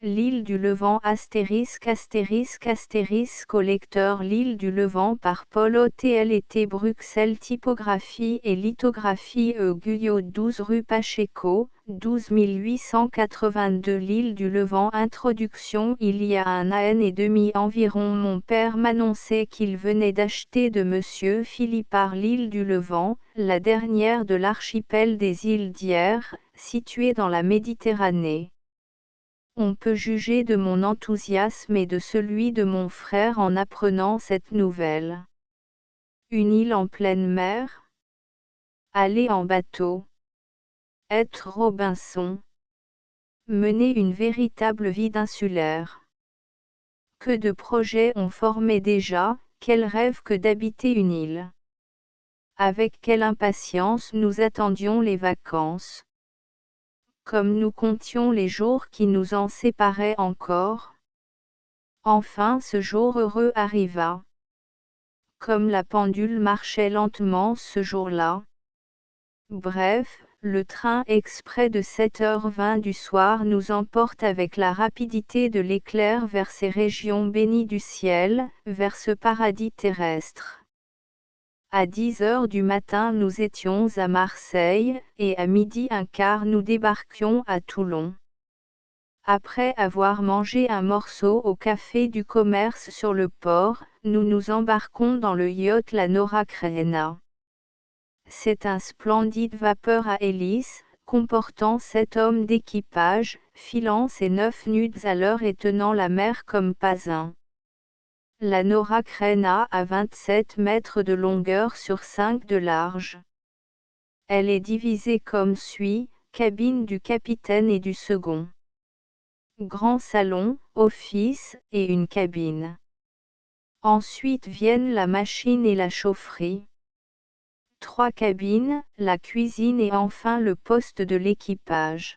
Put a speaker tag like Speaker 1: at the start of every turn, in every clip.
Speaker 1: L'île du Levant *** au lecteur L'île du Levant par Paul Otlet Bruxelles Typographie et lithographie Guyot 12 rue Pacheco, 12 882 L'île du Levant Introduction Il y a un an et demi environ mon père m'annonçait qu'il venait d'acheter de Monsieur Philippard l'île du Levant, la dernière de l'archipel des îles d'Hyères, située dans la Méditerranée. On peut juger de mon enthousiasme et de celui de mon frère en apprenant cette nouvelle. Une île en pleine mer? Aller en bateau. Être Robinson. Mener une véritable vie d'insulaire. Que de projets on formait déjà, quel rêve que d'habiter une île. Avec quelle impatience nous attendions les vacances. Comme nous comptions les jours qui nous en séparaient encore. Enfin ce jour heureux arriva. Comme la pendule marchait lentement ce jour-là. Bref, le train exprès de 7h20 du soir nous emporte avec la rapidité de l'éclair vers ces régions bénies du ciel, vers ce paradis terrestre. À 10h du matin nous étions à Marseille, et à 12h15 nous débarquions à Toulon. Après avoir mangé un morceau au café du commerce sur le port, nous nous embarquons dans le yacht la Nora Crena. C'est un splendide vapeur à hélice, comportant 7 hommes d'équipage, filant ses 9 nœuds à l'heure et tenant la mer comme pas un. La Nora Crena a 27 mètres de longueur sur 5 de large. Elle est divisée comme suit, cabine du capitaine et du second. Grand salon, office, et une cabine. Ensuite viennent la machine et la chaufferie. 3 cabines, la cuisine et enfin le poste de l'équipage.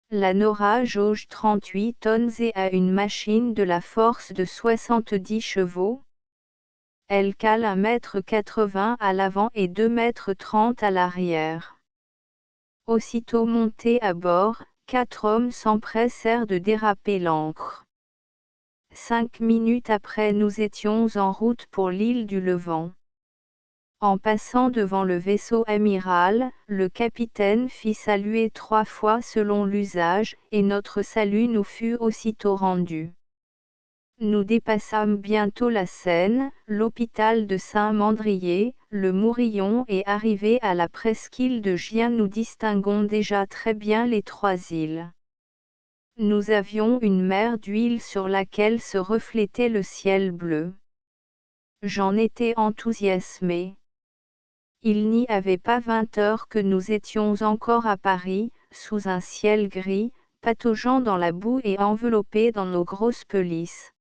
Speaker 1: La Nora jauge 38 tonnes et a une machine de la force de 70 chevaux. Elle cale 1,80 m à l'avant et 2,30 m à l'arrière. Aussitôt montés à bord, 4 hommes s'empressèrent de déraper l'ancre. 5 minutes après nous étions en route pour l'île du Levant. En passant devant le vaisseau amiral, le capitaine fit saluer 3 fois selon l'usage, et notre salut nous fut aussitôt rendu. Nous dépassâmes bientôt la Seine, l'hôpital de Saint-Mandrier, le Mourillon et arrivés à la presqu'île de Gien nous distinguons déjà très bien les 3 îles. Nous avions une mer d'huile sur laquelle se reflétait le ciel bleu. J'en étais enthousiasmé. Il n'y avait pas 20 heures que nous étions encore à Paris, sous un ciel gris, pataugeant dans la boue et enveloppés dans nos grosses pelisses.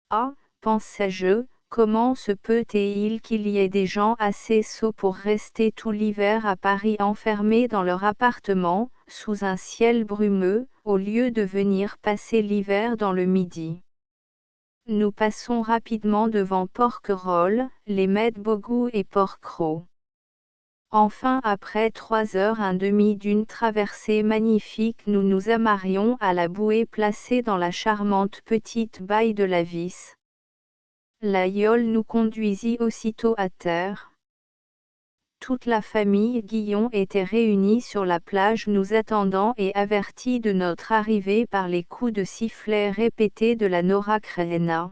Speaker 1: Ah, pensais-je, comment se peut-il qu'il y ait des gens assez sots pour rester tout l'hiver à Paris enfermés dans leur appartement, sous un ciel brumeux, au lieu de venir passer l'hiver dans le Midi. Nous passons rapidement devant Porquerolles, les Medbougou et Porquerolles. Enfin après 3h30 d'une traversée magnifique nous nous amarrions à la bouée placée dans la charmante petite baie de la Vis. La yole nous conduisit aussitôt à terre. Toute la famille Guillon était réunie sur la plage nous attendant et avertie de notre arrivée par les coups de sifflet répétés de la Nora Crena.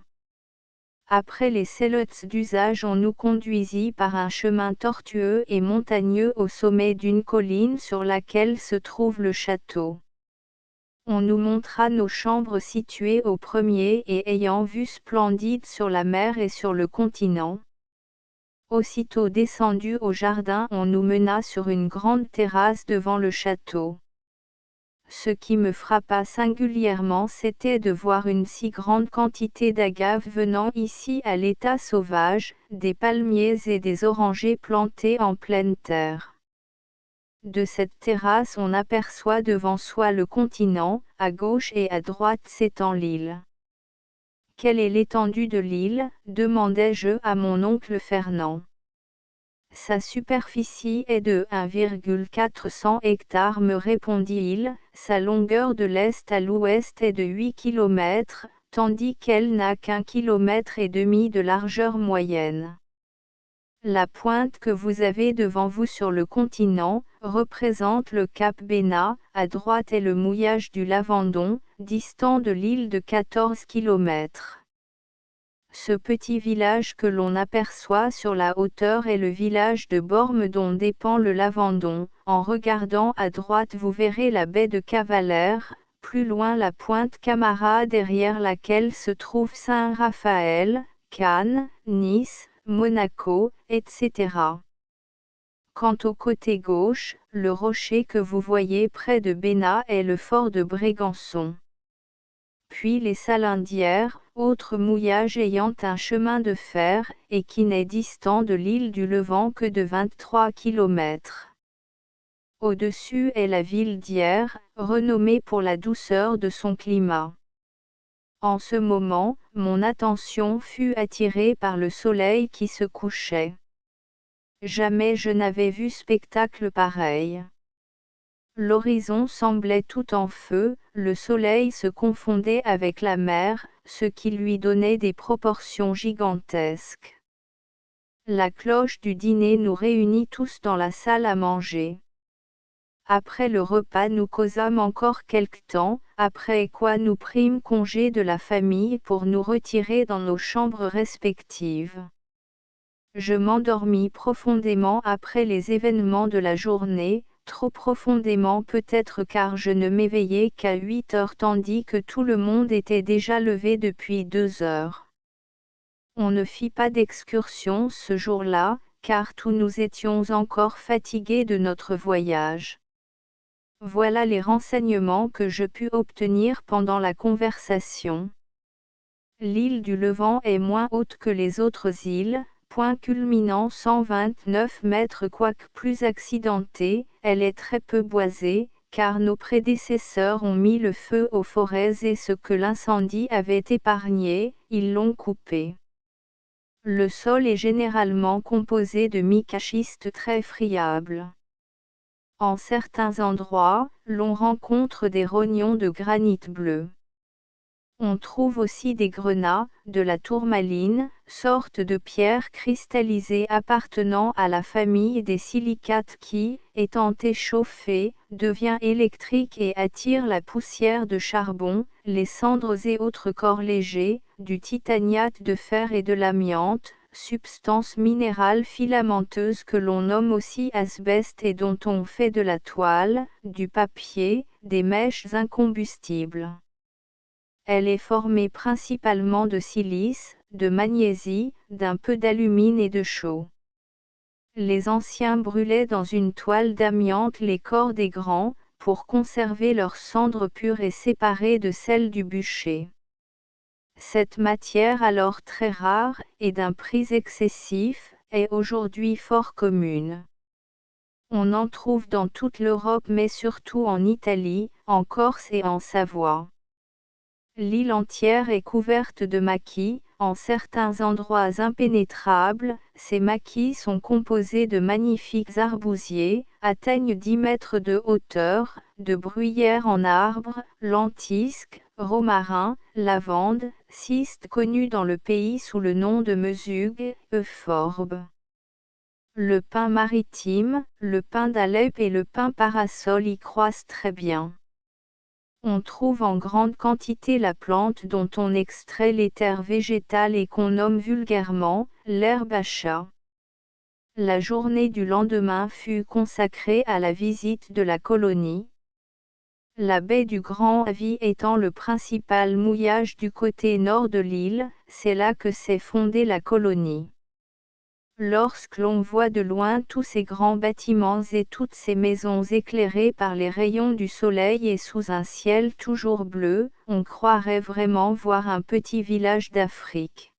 Speaker 1: Après les sellots d'usage on nous conduisit par un chemin tortueux et montagneux au sommet d'une colline sur laquelle se trouve le château. On nous montra nos chambres situées au premier et ayant vue splendide sur la mer et sur le continent. Aussitôt descendus au jardin on nous mena sur une grande terrasse devant le château. Ce qui me frappa singulièrement c'était de voir une si grande quantité d'agaves venant ici à l'état sauvage, des palmiers et des orangers plantés en pleine terre. De cette terrasse on aperçoit devant soi le continent, à gauche et à droite s'étend l'île. Quelle est l'étendue de l'île ? Demandai-je à mon oncle Fernand. Sa superficie est de 1,400 hectares, me répondit-il, sa longueur de l'est à l'ouest est de 8 km, tandis qu'elle n'a qu'1,5 km de largeur moyenne. La pointe que vous avez devant vous sur le continent, représente le cap Bénat, à droite est le mouillage du Lavandon, distant de l'île de 14 km. Ce petit village que l'on aperçoit sur la hauteur est le village de Bormes dont dépend le Lavandon. En regardant à droite vous verrez la baie de Cavalère, plus loin la pointe Camara derrière laquelle se trouve Saint-Raphaël, Cannes, Nice, Monaco, etc. Quant au côté gauche, le rocher que vous voyez près de Bénat est le fort de Brégançon. Puis les Salindières, autre mouillage ayant un chemin de fer, et qui n'est distant de l'île du Levant que de 23 km. Au-dessus est la ville d'Hyères, renommée pour la douceur de son climat. En ce moment, mon attention fut attirée par le soleil qui se couchait. Jamais je n'avais vu spectacle pareil. L'horizon semblait tout en feu, le soleil se confondait avec la mer, ce qui lui donnait des proportions gigantesques. La cloche du dîner nous réunit tous dans la salle à manger. Après le repas nous causâmes encore quelque temps, après quoi nous prîmes congé de la famille pour nous retirer dans nos chambres respectives. Je m'endormis profondément après les événements de la journée, trop profondément peut-être car je ne m'éveillais qu'à 8 heures tandis que tout le monde était déjà levé depuis 2 heures. On ne fit pas d'excursion ce jour-là, car tous nous étions encore fatigués de notre voyage. Voilà les renseignements que je pus obtenir pendant la conversation. L'île du Levant est moins haute que les autres îles, point culminant 129 mètres quoique plus accidentée, elle est très peu boisée, car nos prédécesseurs ont mis le feu aux forêts et ce que l'incendie avait épargné, ils l'ont coupé. Le sol est généralement composé de micaschistes très friables. En certains endroits, l'on rencontre des rognons de granit bleu. On trouve aussi des grenats, de la tourmaline, sorte de pierre cristallisée appartenant à la famille des silicates qui, étant échauffée, devient électrique et attire la poussière de charbon, les cendres et autres corps légers, du titaniate de fer et de l'amiante, substance minérale filamenteuse que l'on nomme aussi asbeste et dont on fait de la toile, du papier, des mèches incombustibles. Elle est formée principalement de silice, de magnésie, d'un peu d'alumine et de chaux. Les anciens brûlaient dans une toile d'amiante les corps des grands, pour conserver leurs cendres pures et séparées de celles du bûcher. Cette matière alors très rare, et d'un prix excessif, est aujourd'hui fort commune. On en trouve dans toute l'Europe mais surtout en Italie, en Corse et en Savoie. L'île entière est couverte de maquis, en certains endroits impénétrables, ces maquis sont composés de magnifiques arbousiers, atteignent 10 mètres de hauteur, de bruyères en arbre, lentisques, romarins, lavandes, cistes connus dans le pays sous le nom de mesugue, euphorbes. Le pin maritime, le pin d'Alep et le pin parasol y croissent très bien. On trouve en grande quantité la plante dont on extrait l'éther végétal et qu'on nomme vulgairement l'herbe à chat. La journée du lendemain fut consacrée à la visite de la colonie. La baie du Grand Avis étant le principal mouillage du côté nord de l'île, c'est là que s'est fondée la colonie. Lorsque l'on voit de loin tous ces grands bâtiments et toutes ces maisons éclairées par les rayons du soleil et sous un ciel toujours bleu, on croirait vraiment voir un petit village d'Afrique.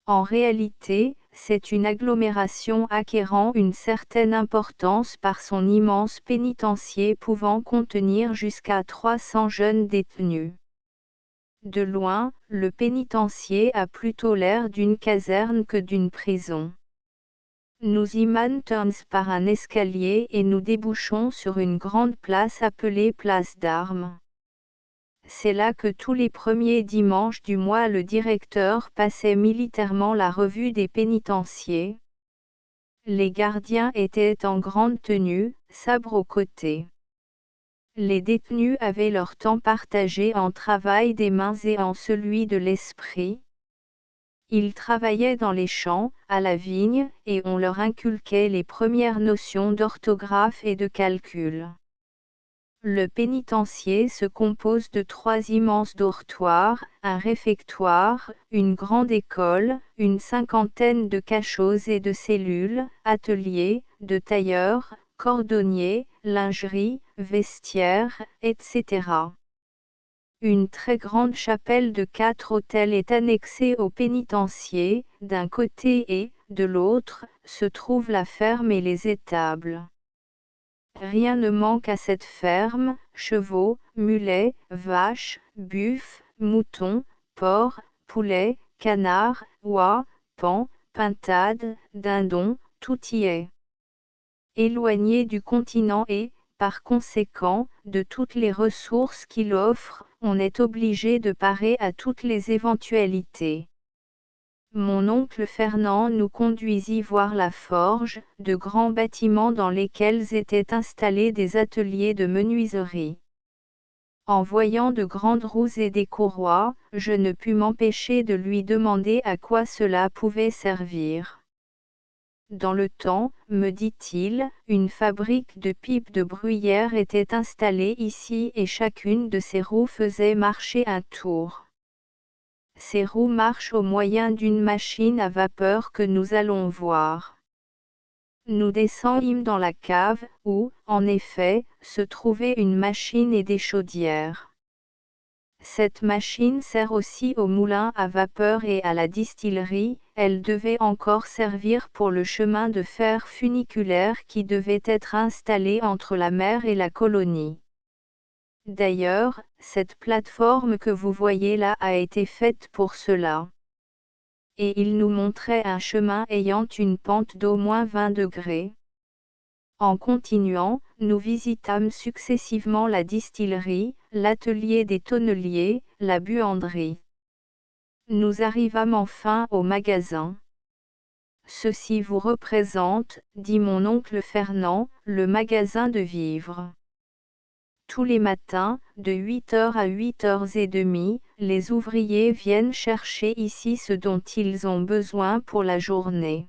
Speaker 1: En réalité, c'est une agglomération acquérant une certaine importance par son immense pénitencier pouvant contenir jusqu'à 300 jeunes détenus. De loin, le pénitencier a plutôt l'air d'une caserne que d'une prison. Nous y montons par un escalier et nous débouchons sur une grande place appelée place d'Armes. C'est là que tous les premiers dimanches du mois le directeur passait militairement la revue des pénitenciers. Les gardiens étaient en grande tenue, sabre au côté. Les détenus avaient leur temps partagé en travail des mains et en celui de l'esprit. Ils travaillaient dans les champs, à la vigne, et on leur inculquait les premières notions d'orthographe et de calcul. Le pénitencier se compose de 3 immenses dortoirs, un réfectoire, une grande école, une cinquantaine de cachots et de cellules, ateliers, de tailleurs, cordonniers, lingerie, vestiaires, etc. Une très grande chapelle de 4 autels est annexée au pénitencier, d'un côté et, de l'autre, se trouvent la ferme et les étables. Rien ne manque à cette ferme, chevaux, mulets, vaches, buffles, moutons, porcs, poulets, canards, oies, paons, pintades, dindons, tout y est. Éloigné du continent et, par conséquent, de toutes les ressources qu'il offre, on est obligé de parer à toutes les éventualités. Mon oncle Fernand nous conduisit voir la forge, de grands bâtiments dans lesquels étaient installés des ateliers de menuiserie. En voyant de grandes roues et des courroies, je ne pus m'empêcher de lui demander à quoi cela pouvait servir. Dans le temps, me dit-il, une fabrique de pipes de bruyère était installée ici et chacune de ces roues faisait marcher un tour. Ces roues marchent au moyen d'une machine à vapeur que nous allons voir. Nous descendîmes dans la cave, où, en effet, se trouvaient une machine et des chaudières. Cette machine sert aussi au moulin à vapeur et à la distillerie, elle devait encore servir pour le chemin de fer funiculaire qui devait être installé entre la mer et la colonie. D'ailleurs, cette plateforme que vous voyez là a été faite pour cela. Et il nous montrait un chemin ayant une pente d'au moins 20 degrés. En continuant, nous visitâmes successivement la distillerie, l'atelier des tonneliers, la buanderie. Nous arrivâmes enfin au magasin. Ceci vous représente, dit mon oncle Fernand, le magasin de vivres. Tous les matins, de 8h à 8h30, les ouvriers viennent chercher ici ce dont ils ont besoin pour la journée.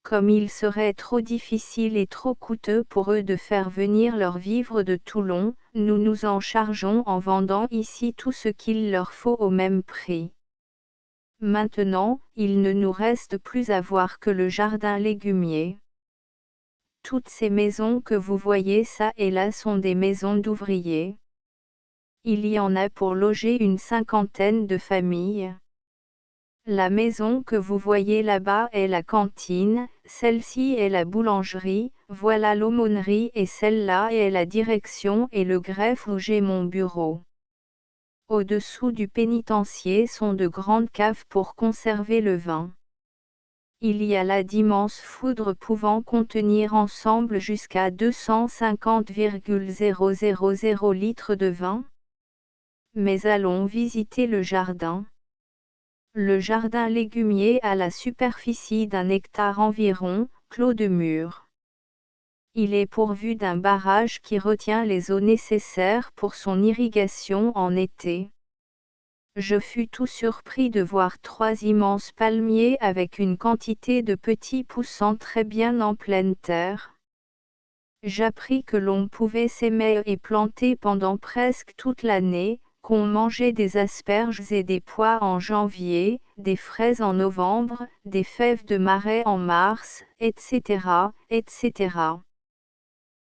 Speaker 1: Comme il serait trop difficile et trop coûteux pour eux de faire venir leurs vivres de Toulon, nous nous en chargeons en vendant ici tout ce qu'il leur faut au même prix. Maintenant, il ne nous reste plus à voir que le jardin légumier. Toutes ces maisons que vous voyez ça et là sont des maisons d'ouvriers. Il y en a pour loger une cinquantaine de familles. La maison que vous voyez là-bas est la cantine, celle-ci est la boulangerie, voilà l'aumônerie et celle-là est la direction et le greffe où j'ai mon bureau. Au-dessous du pénitencier sont de grandes caves pour conserver le vin. Il y a là d'immenses foudres pouvant contenir ensemble jusqu'à 250,000 litres de vin. Mais allons visiter le jardin. Le jardin légumier a la superficie d'1 hectare environ, clos de murs. Il est pourvu d'un barrage qui retient les eaux nécessaires pour son irrigation en été. Je fus tout surpris de voir 3 immenses palmiers avec une quantité de petits poussant très bien en pleine terre. J'appris que l'on pouvait s'aimer et planter pendant presque toute l'année, qu'on mangeait des asperges et des pois en janvier, des fraises en novembre, des fèves de marais en mars, etc., etc.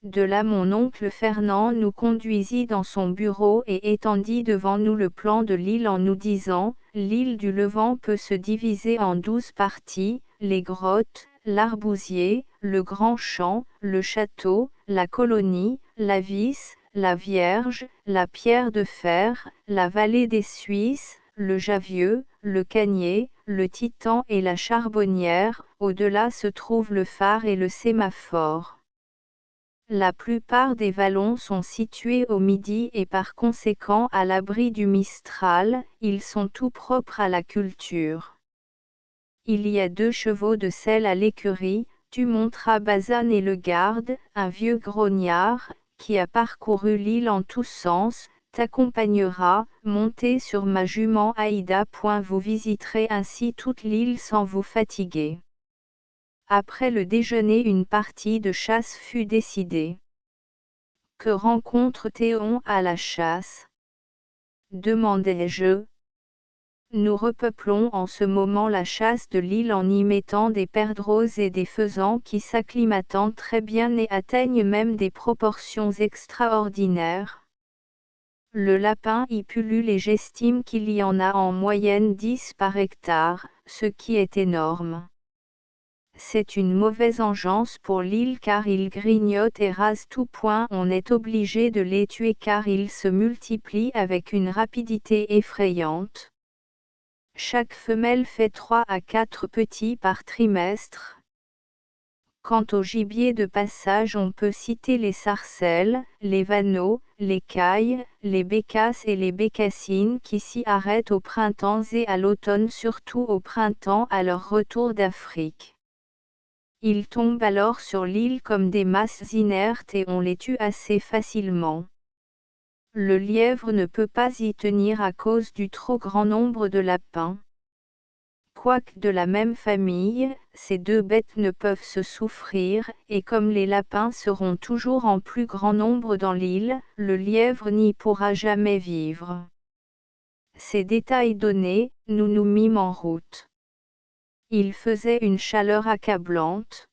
Speaker 1: De là mon oncle Fernand nous conduisit dans son bureau et étendit devant nous le plan de l'île en nous disant, l'île du Levant peut se diviser en 12 parties, les grottes, l'arbousier, le grand champ, le château, la colonie, la Vis, la Vierge, la Pierre de Fer, la vallée des Suisses, le Javieux, le Cagnier, le Titan et la Charbonnière, au-delà se trouvent le phare et le sémaphore. La plupart des vallons sont situés au midi et par conséquent à l'abri du Mistral, ils sont tout propres à la culture. Il y a 2 chevaux de selle à l'écurie, tu monteras Bazan et le garde, un vieux grognard, qui a parcouru l'île en tous sens, t'accompagnera, montez sur ma jument Aïda. Vous visiterez ainsi toute l'île sans vous fatiguer. Après le déjeuner, une partie de chasse fut décidée. Que rencontre Théon à la chasse? Demandai-je. Nous repeuplons en ce moment la chasse de l'île en y mettant des perdreaux et des faisans qui s'acclimatent très bien et atteignent même des proportions extraordinaires. Le lapin y pullule et j'estime qu'il y en a en moyenne 10 par hectare, ce qui est énorme. C'est une mauvaise engeance pour l'île car ils grignotent et rasent tout. On est obligé de les tuer car ils se multiplient avec une rapidité effrayante. Chaque femelle fait 3 à 4 petits par trimestre. Quant au gibier de passage, on peut citer les sarcelles, les vanneaux, les cailles, les bécasses et les bécassines qui s'y arrêtent au printemps et à l'automne, surtout au printemps à leur retour d'Afrique. Ils tombent alors sur l'île comme des masses inertes et on les tue assez facilement. Le lièvre ne peut pas y tenir à cause du trop grand nombre de lapins. Quoique de la même famille, ces 2 bêtes ne peuvent se souffrir, et comme les lapins seront toujours en plus grand nombre dans l'île, le lièvre n'y pourra jamais vivre. Ces détails donnés, nous nous mîmes en route. Il faisait une chaleur accablante.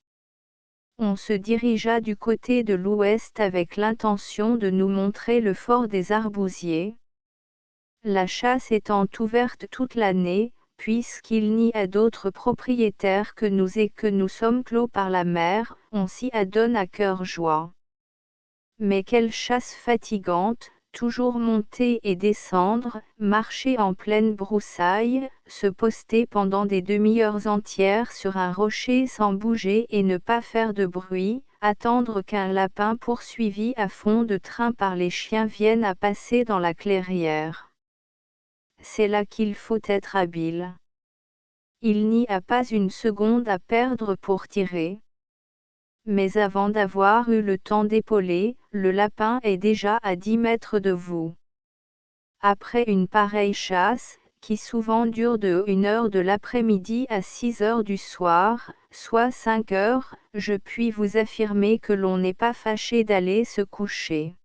Speaker 1: On se dirigea du côté de l'ouest avec l'intention de nous montrer le fort des Arbousiers. La chasse étant ouverte toute l'année, puisqu'il n'y a d'autres propriétaires que nous et que nous sommes clos par la mer, on s'y adonne à cœur joie. Mais quelle chasse fatigante, toujours monter et descendre, marcher en pleine broussaille, se poster pendant des demi-heures entières sur un rocher sans bouger et ne pas faire de bruit, attendre qu'un lapin poursuivi à fond de train par les chiens vienne à passer dans la clairière. C'est là qu'il faut être habile. Il n'y a pas une seconde à perdre pour tirer. Mais avant d'avoir eu le temps d'épauler, le lapin est déjà à 10 mètres de vous. Après une pareille chasse, qui souvent dure de 1 heure de l'après-midi à 6 heures du soir, soit 5 heures, je puis vous affirmer que l'on n'est pas fâché d'aller se coucher.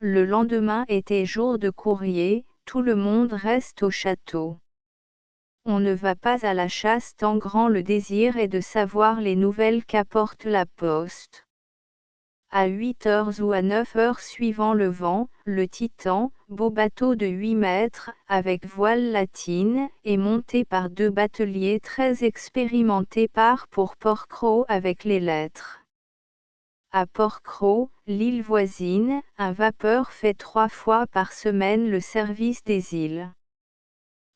Speaker 1: Le lendemain était jour de courrier, tout le monde reste au château. On ne va pas à la chasse tant grand le désir est de savoir les nouvelles qu'apporte la poste. À 8 heures ou à 9 heures suivant le vent, le Titan, beau bateau de 8 mètres, avec voile latine, est monté par 2 bateliers très expérimentés part pour Port-Cros avec les lettres. À Port-Cros, l'île voisine, un vapeur fait 3 fois par semaine le service des îles.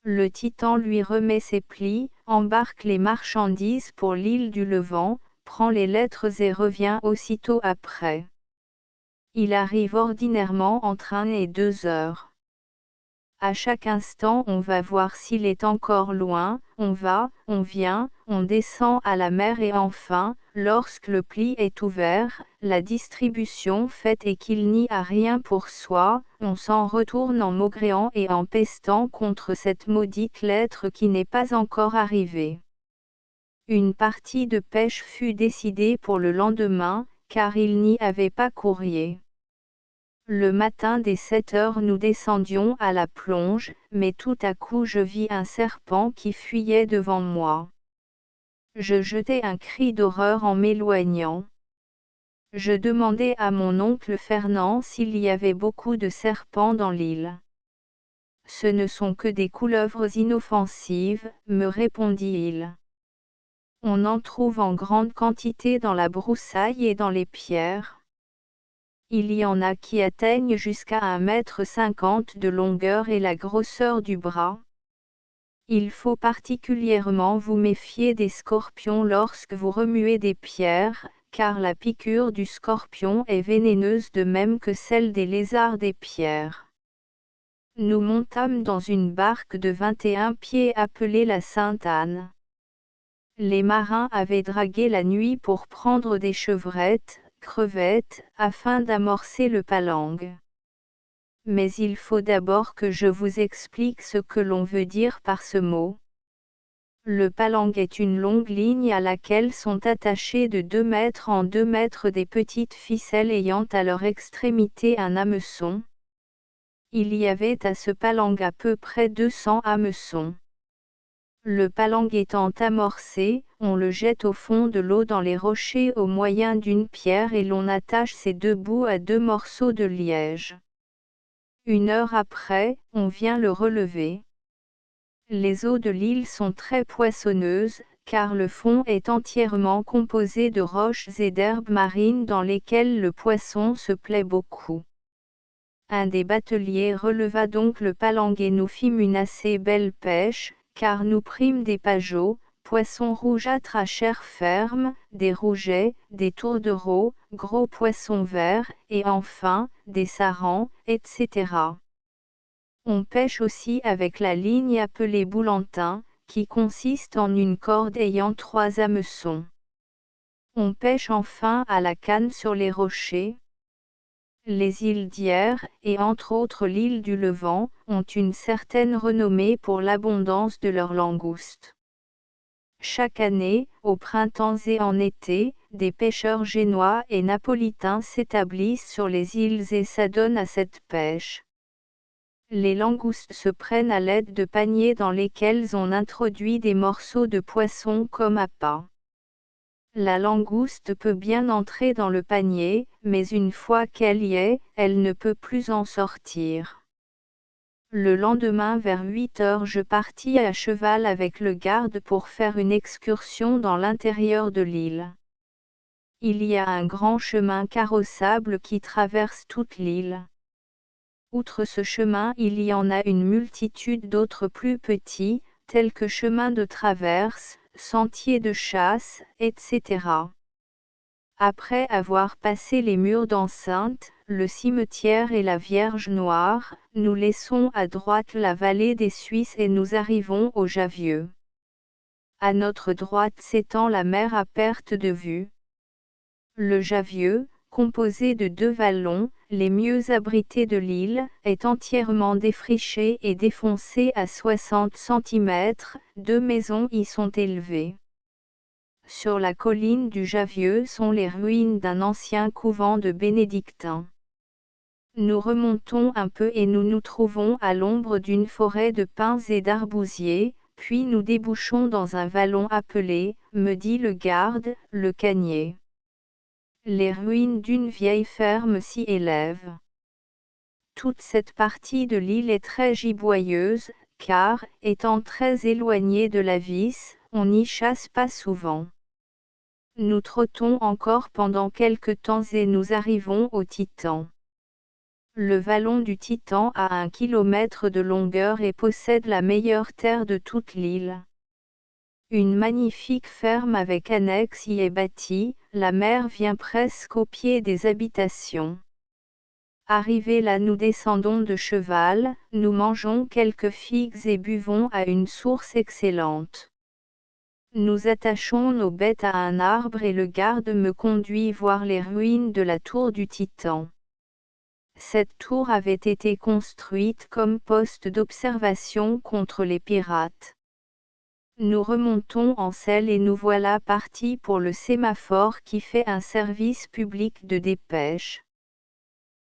Speaker 1: Le Titan lui remet ses plis, embarque les marchandises pour l'île du Levant, prend les lettres et revient aussitôt après. Il arrive ordinairement entre 1 et 2 heures. À chaque instant on va voir s'il est encore loin, on va, on vient, on descend à la mer et enfin, lorsque le pli est ouvert, la distribution faite et qu'il n'y a rien pour soi, on s'en retourne en maugréant et en pestant contre cette maudite lettre qui n'est pas encore arrivée. Une partie de pêche fut décidée pour le lendemain, car il n'y avait pas courrier. Le matin dès 7 heures nous descendions à la plonge, mais tout à coup je vis un serpent qui fuyait devant moi. Je jetai un cri d'horreur en m'éloignant. Je demandai à mon oncle Fernand s'il y avait beaucoup de serpents dans l'île. Ce ne sont que des couleuvres inoffensives, me répondit-il. On en trouve en grande quantité dans la broussaille et dans les pierres. Il y en a qui atteignent jusqu'à 1,50 m de longueur et la grosseur du bras. Il faut particulièrement vous méfier des scorpions lorsque vous remuez des pierres, car la piqûre du scorpion est vénéneuse de même que celle des lézards des pierres. Nous montâmes dans une barque de 21 pieds appelée la Sainte-Anne. Les marins avaient dragué la nuit pour prendre des chevrettes, crevettes, afin d'amorcer le palang. Mais il faut d'abord que je vous explique ce que l'on veut dire par ce mot. Le palang est une longue ligne à laquelle sont attachées de 2 mètres en 2 mètres des petites ficelles ayant à leur extrémité un hameçon. Il y avait à ce palang à peu près 200 hameçons. Le palang étant amorcé, on le jette au fond de l'eau dans les rochers au moyen d'une pierre et l'on attache ses 2 bouts à 2 morceaux de liège. 1 heure après, on vient le relever. Les eaux de l'île sont très poissonneuses, car le fond est entièrement composé de roches et d'herbes marines dans lesquelles le poisson se plaît beaucoup. Un des bateliers releva donc le palang et nous fîmes une assez belle pêche, car nous prîmes des pageaux, poissons rougeâtres à chair ferme, des rougets, des tourtereaux, gros poissons verts, et enfin, des sarans, etc. On pêche aussi avec la ligne appelée boulantin, qui consiste en une corde ayant 3 hameçons. On pêche enfin à la canne sur les rochers. Les îles d'Hyères, et entre autres l'île du Levant, ont une certaine renommée pour l'abondance de leurs langoustes. Chaque année, au printemps et en été, des pêcheurs génois et napolitains s'établissent sur les îles et s'adonnent à cette pêche. Les langoustes se prennent à l'aide de paniers dans lesquels on introduit des morceaux de poisson comme appât. La langouste peut bien entrer dans le panier, mais une fois qu'elle y est, elle ne peut plus en sortir. Le lendemain vers 8 heures je partis à cheval avec le garde pour faire une excursion dans l'intérieur de l'île. Il y a un grand chemin carrossable qui traverse toute l'île. Outre ce chemin il y en a une multitude d'autres plus petits, tels que chemins de traverse, sentiers de chasse, etc. Après avoir passé les murs d'enceinte, le cimetière et la Vierge Noire, nous laissons à droite la vallée des Suisses et nous arrivons au Javieux. À notre droite s'étend la mer à perte de vue. Le Javieux, composé de 2 vallons, les mieux abrités de l'île, est entièrement défriché et défoncé à 60 cm, 2 maisons y sont élevées. Sur la colline du Javieux sont les ruines d'un ancien couvent de bénédictins. Nous remontons un peu et nous nous trouvons à l'ombre d'une forêt de pins et d'arbousiers, puis nous débouchons dans un vallon appelé, me dit le garde, le Cagnier. Les ruines d'une vieille ferme s'y élèvent. Toute cette partie de l'île est très giboyeuse, car, étant très éloignée de la Vis, on n'y chasse pas souvent. Nous trottons encore pendant quelque temps et nous arrivons au Titan. Le vallon du Titan a 1 kilomètre de longueur et possède la meilleure terre de toute l'île. Une magnifique ferme avec annexe y est bâtie, la mer vient presque au pied des habitations. Arrivés là nous descendons de cheval, nous mangeons quelques figues et buvons à une source excellente. Nous attachons nos bêtes à un arbre et le garde me conduit voir les ruines de la tour du Titan. Cette tour avait été construite comme poste d'observation contre les pirates. Nous remontons en selle et nous voilà partis pour le sémaphore qui fait un service public de dépêche.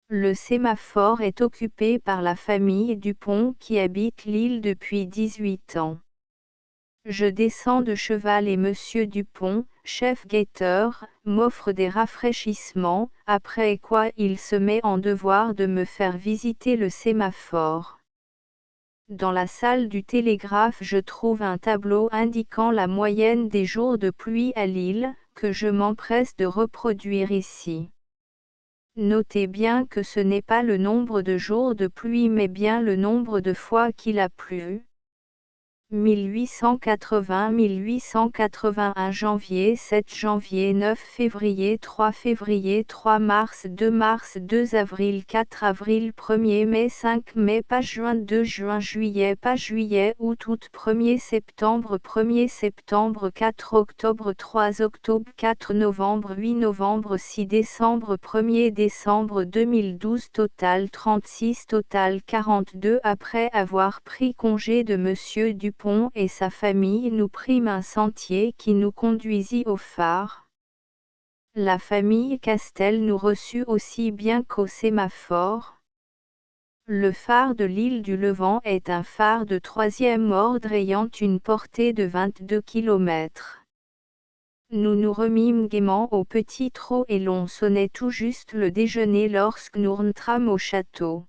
Speaker 1: Le sémaphore est occupé par la famille Dupont qui habite l'île depuis 18 ans. Je descends de cheval et Monsieur Dupont, chef guetteur, m'offre des rafraîchissements, après quoi il se met en devoir de me faire visiter le sémaphore. Dans la salle du télégraphe je trouve un tableau indiquant la moyenne des jours de pluie à l'île, que je m'empresse de reproduire ici. Notez bien que ce n'est pas le nombre de jours de pluie mais bien le nombre de fois qu'il a plu. 1880-1881 janvier 7 janvier 9 février 3 mars 2 avril 4 avril 1er mai 5 mai pas juin 2 juin juillet pas juillet août 1er septembre 4 octobre 3 octobre 4 novembre 8 novembre 6 décembre 1er décembre 2012 total 36 total 42 après avoir pris congé de Monsieur Dupont et sa famille nous prîmes un sentier qui nous conduisit au phare. La famille Castel nous reçut aussi bien qu'au sémaphore. Le phare de l'île du Levant est un phare de 3e ordre ayant une portée de 22 km. Nous nous remîmes gaiement au petit trot et l'on sonnait tout juste le déjeuner lorsque nous rentrâmes au château.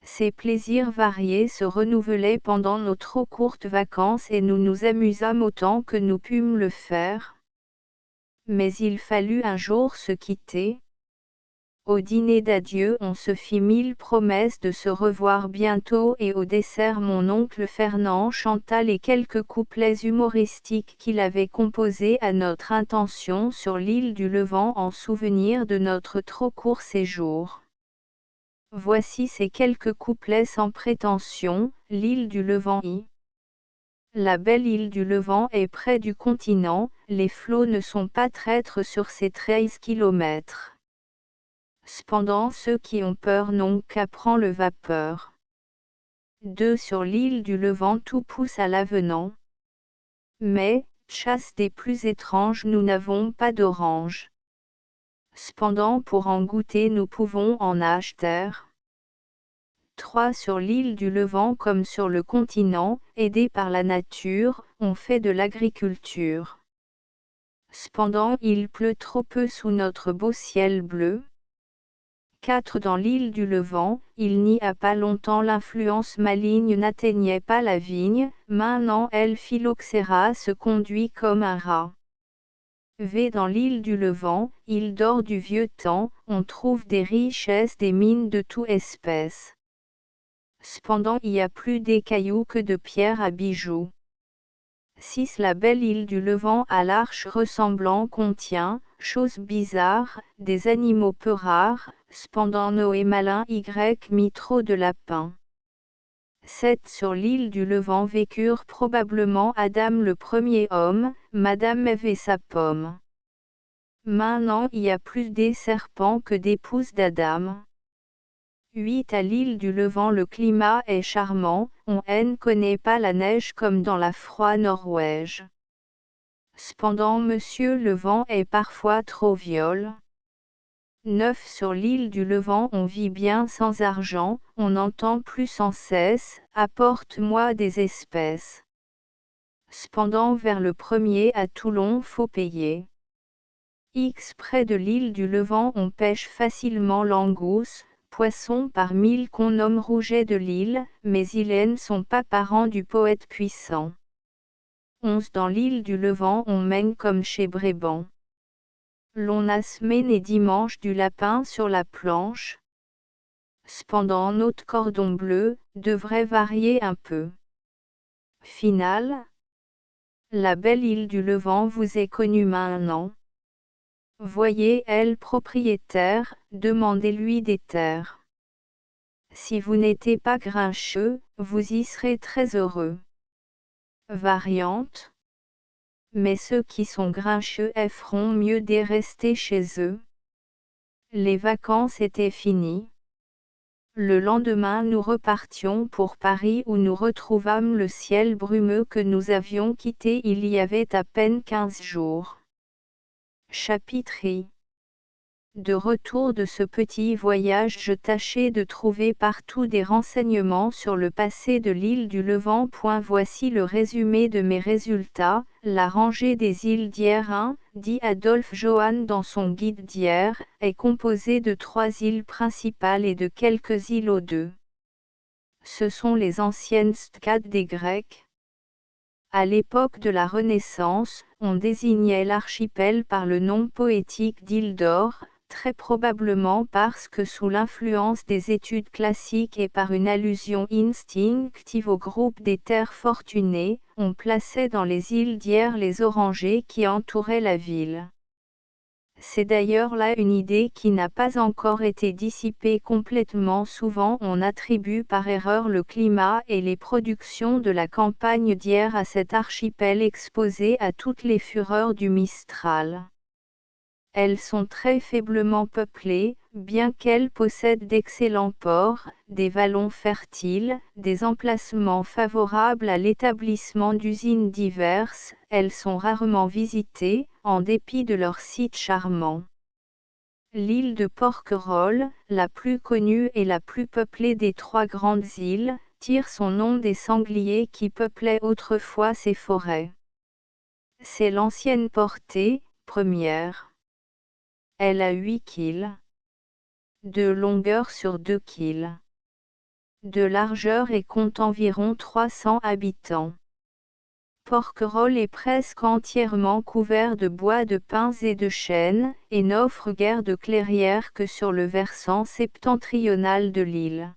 Speaker 1: Ces plaisirs variés se renouvelaient pendant nos trop courtes vacances et nous nous amusâmes autant que nous pûmes le faire. Mais il fallut un jour se quitter. Au dîner d'adieu on se fit 1000 promesses de se revoir bientôt et au dessert mon oncle Fernand chanta les quelques couplets humoristiques qu'il avait composés à notre intention sur l'île du Levant en souvenir de notre trop court séjour. Voici ces quelques couplets sans prétention, l'île du Levant I. La belle île du Levant est près du continent, les flots ne sont pas traîtres sur ces 13 kilomètres. Cependant ceux qui ont peur n'ont qu'à prendre le vapeur. 2 Sur l'île du Levant tout pousse à l'avenant. Mais, chasse des plus étranges nous n'avons pas d'orange. Cependant pour en goûter nous pouvons en acheter. 3 Sur l'île du Levant comme sur le continent, aidés par la nature, on fait de l'agriculture. Cependant il pleut trop peu sous notre beau ciel bleu. 4 Dans l'île du Levant, il n'y a pas longtemps l'influence maligne n'atteignait pas la vigne, maintenant elle phylloxéra se conduit comme un rat. Dans l'île du Levant, il dort du vieux temps, on trouve des richesses des mines de toute espèce. Cependant il y a plus des cailloux que de pierres à bijoux. 6 La belle île du Levant à l'arche ressemblant contient, chose bizarre, des animaux peu rares, cependant Noé malin y mit trop de lapins. 7 Sur l'île du Levant vécurent probablement Adam le premier homme, Madame Ève et sa pomme. Maintenant il y a plus des serpents que d'épouses d'Adam. 8 À l'île du Levant le climat est charmant, on ne connaît pas la neige comme dans la froide Norvège. Cependant Monsieur le vent est parfois trop viol. 9 Sur l'île du Levant on vit bien sans argent, on n'entend plus sans cesse, apporte-moi des espèces. Cependant vers le premier à Toulon faut payer. X Près de l'île du Levant on pêche facilement l'angousse, poisson par 1000 qu'on nomme rouget de l'île, mais ils ne sont pas parents du poète puissant. 11 Dans l'île du Levant on mène comme chez Bréban. L'on a semaine et dimanche du lapin sur la planche. Cependant notre cordon bleu devrait varier un peu. Finale. La belle île du Levant vous est connue maintenant. Voyez elle propriétaire, demandez-lui des terres. Si vous n'étiez pas grincheux, vous y serez très heureux. Variante. Mais ceux qui sont grincheux feront mieux d'y rester chez eux. Les vacances étaient finies. Le lendemain nous repartions pour Paris où nous retrouvâmes le ciel brumeux que nous avions quitté il y avait à peine 15 jours. Chapitre I. De retour de ce petit voyage je tâchai de trouver partout des renseignements sur le passé de l'île du Levant. Voici le résumé de mes résultats. La rangée des îles d'Hyères 1, dit Adolphe Johann dans son guide d'Hyères, est composée de 3 îles principales et de quelques îlots d'eux. Ce sont les anciennes Stcades des Grecs. À l'époque de la Renaissance, on désignait l'archipel par le nom poétique d'île d'Or, très probablement parce que sous l'influence des études classiques et par une allusion instinctive au groupe des terres fortunées, on plaçait dans les îles d'Hyères les orangers qui entouraient la ville. C'est d'ailleurs là une idée qui n'a pas encore été dissipée complètement. Souvent on attribue par erreur le climat et les productions de la campagne d'Hyères à cet archipel exposé à toutes les fureurs du Mistral. Elles sont très faiblement peuplées, bien qu'elles possèdent d'excellents ports, des vallons fertiles, des emplacements favorables à l'établissement d'usines diverses. Elles sont rarement visitées, en dépit de leur site charmant. L'île de Porquerolles, la plus connue et la plus peuplée des trois grandes îles, tire son nom des sangliers qui peuplaient autrefois ces forêts. C'est l'ancienne portée, première. Elle a 8 km de longueur sur 2 km de largeur et compte environ 300 habitants. Porquerolles est presque entièrement couvert de bois de pins et de chênes, et n'offre guère de clairières que sur le versant septentrional de l'île.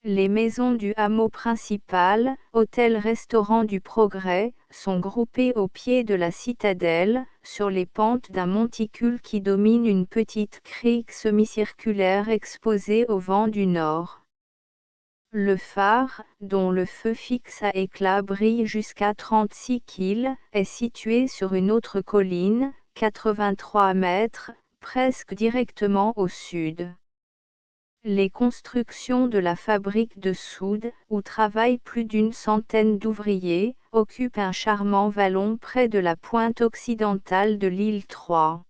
Speaker 1: Les maisons du hameau principal, hôtel-restaurant du Progrès, sont groupées au pied de la citadelle, sur les pentes d'un monticule qui domine une petite crique semi-circulaire exposée au vent du nord. Le phare, dont le feu fixe à éclat brille jusqu'à 36 km, est situé sur une autre colline, 83 mètres, presque directement au sud. Les constructions de la fabrique de soude, où travaillent plus d'une centaine d'ouvriers, occupent un charmant vallon près de la pointe occidentale de l'île 3.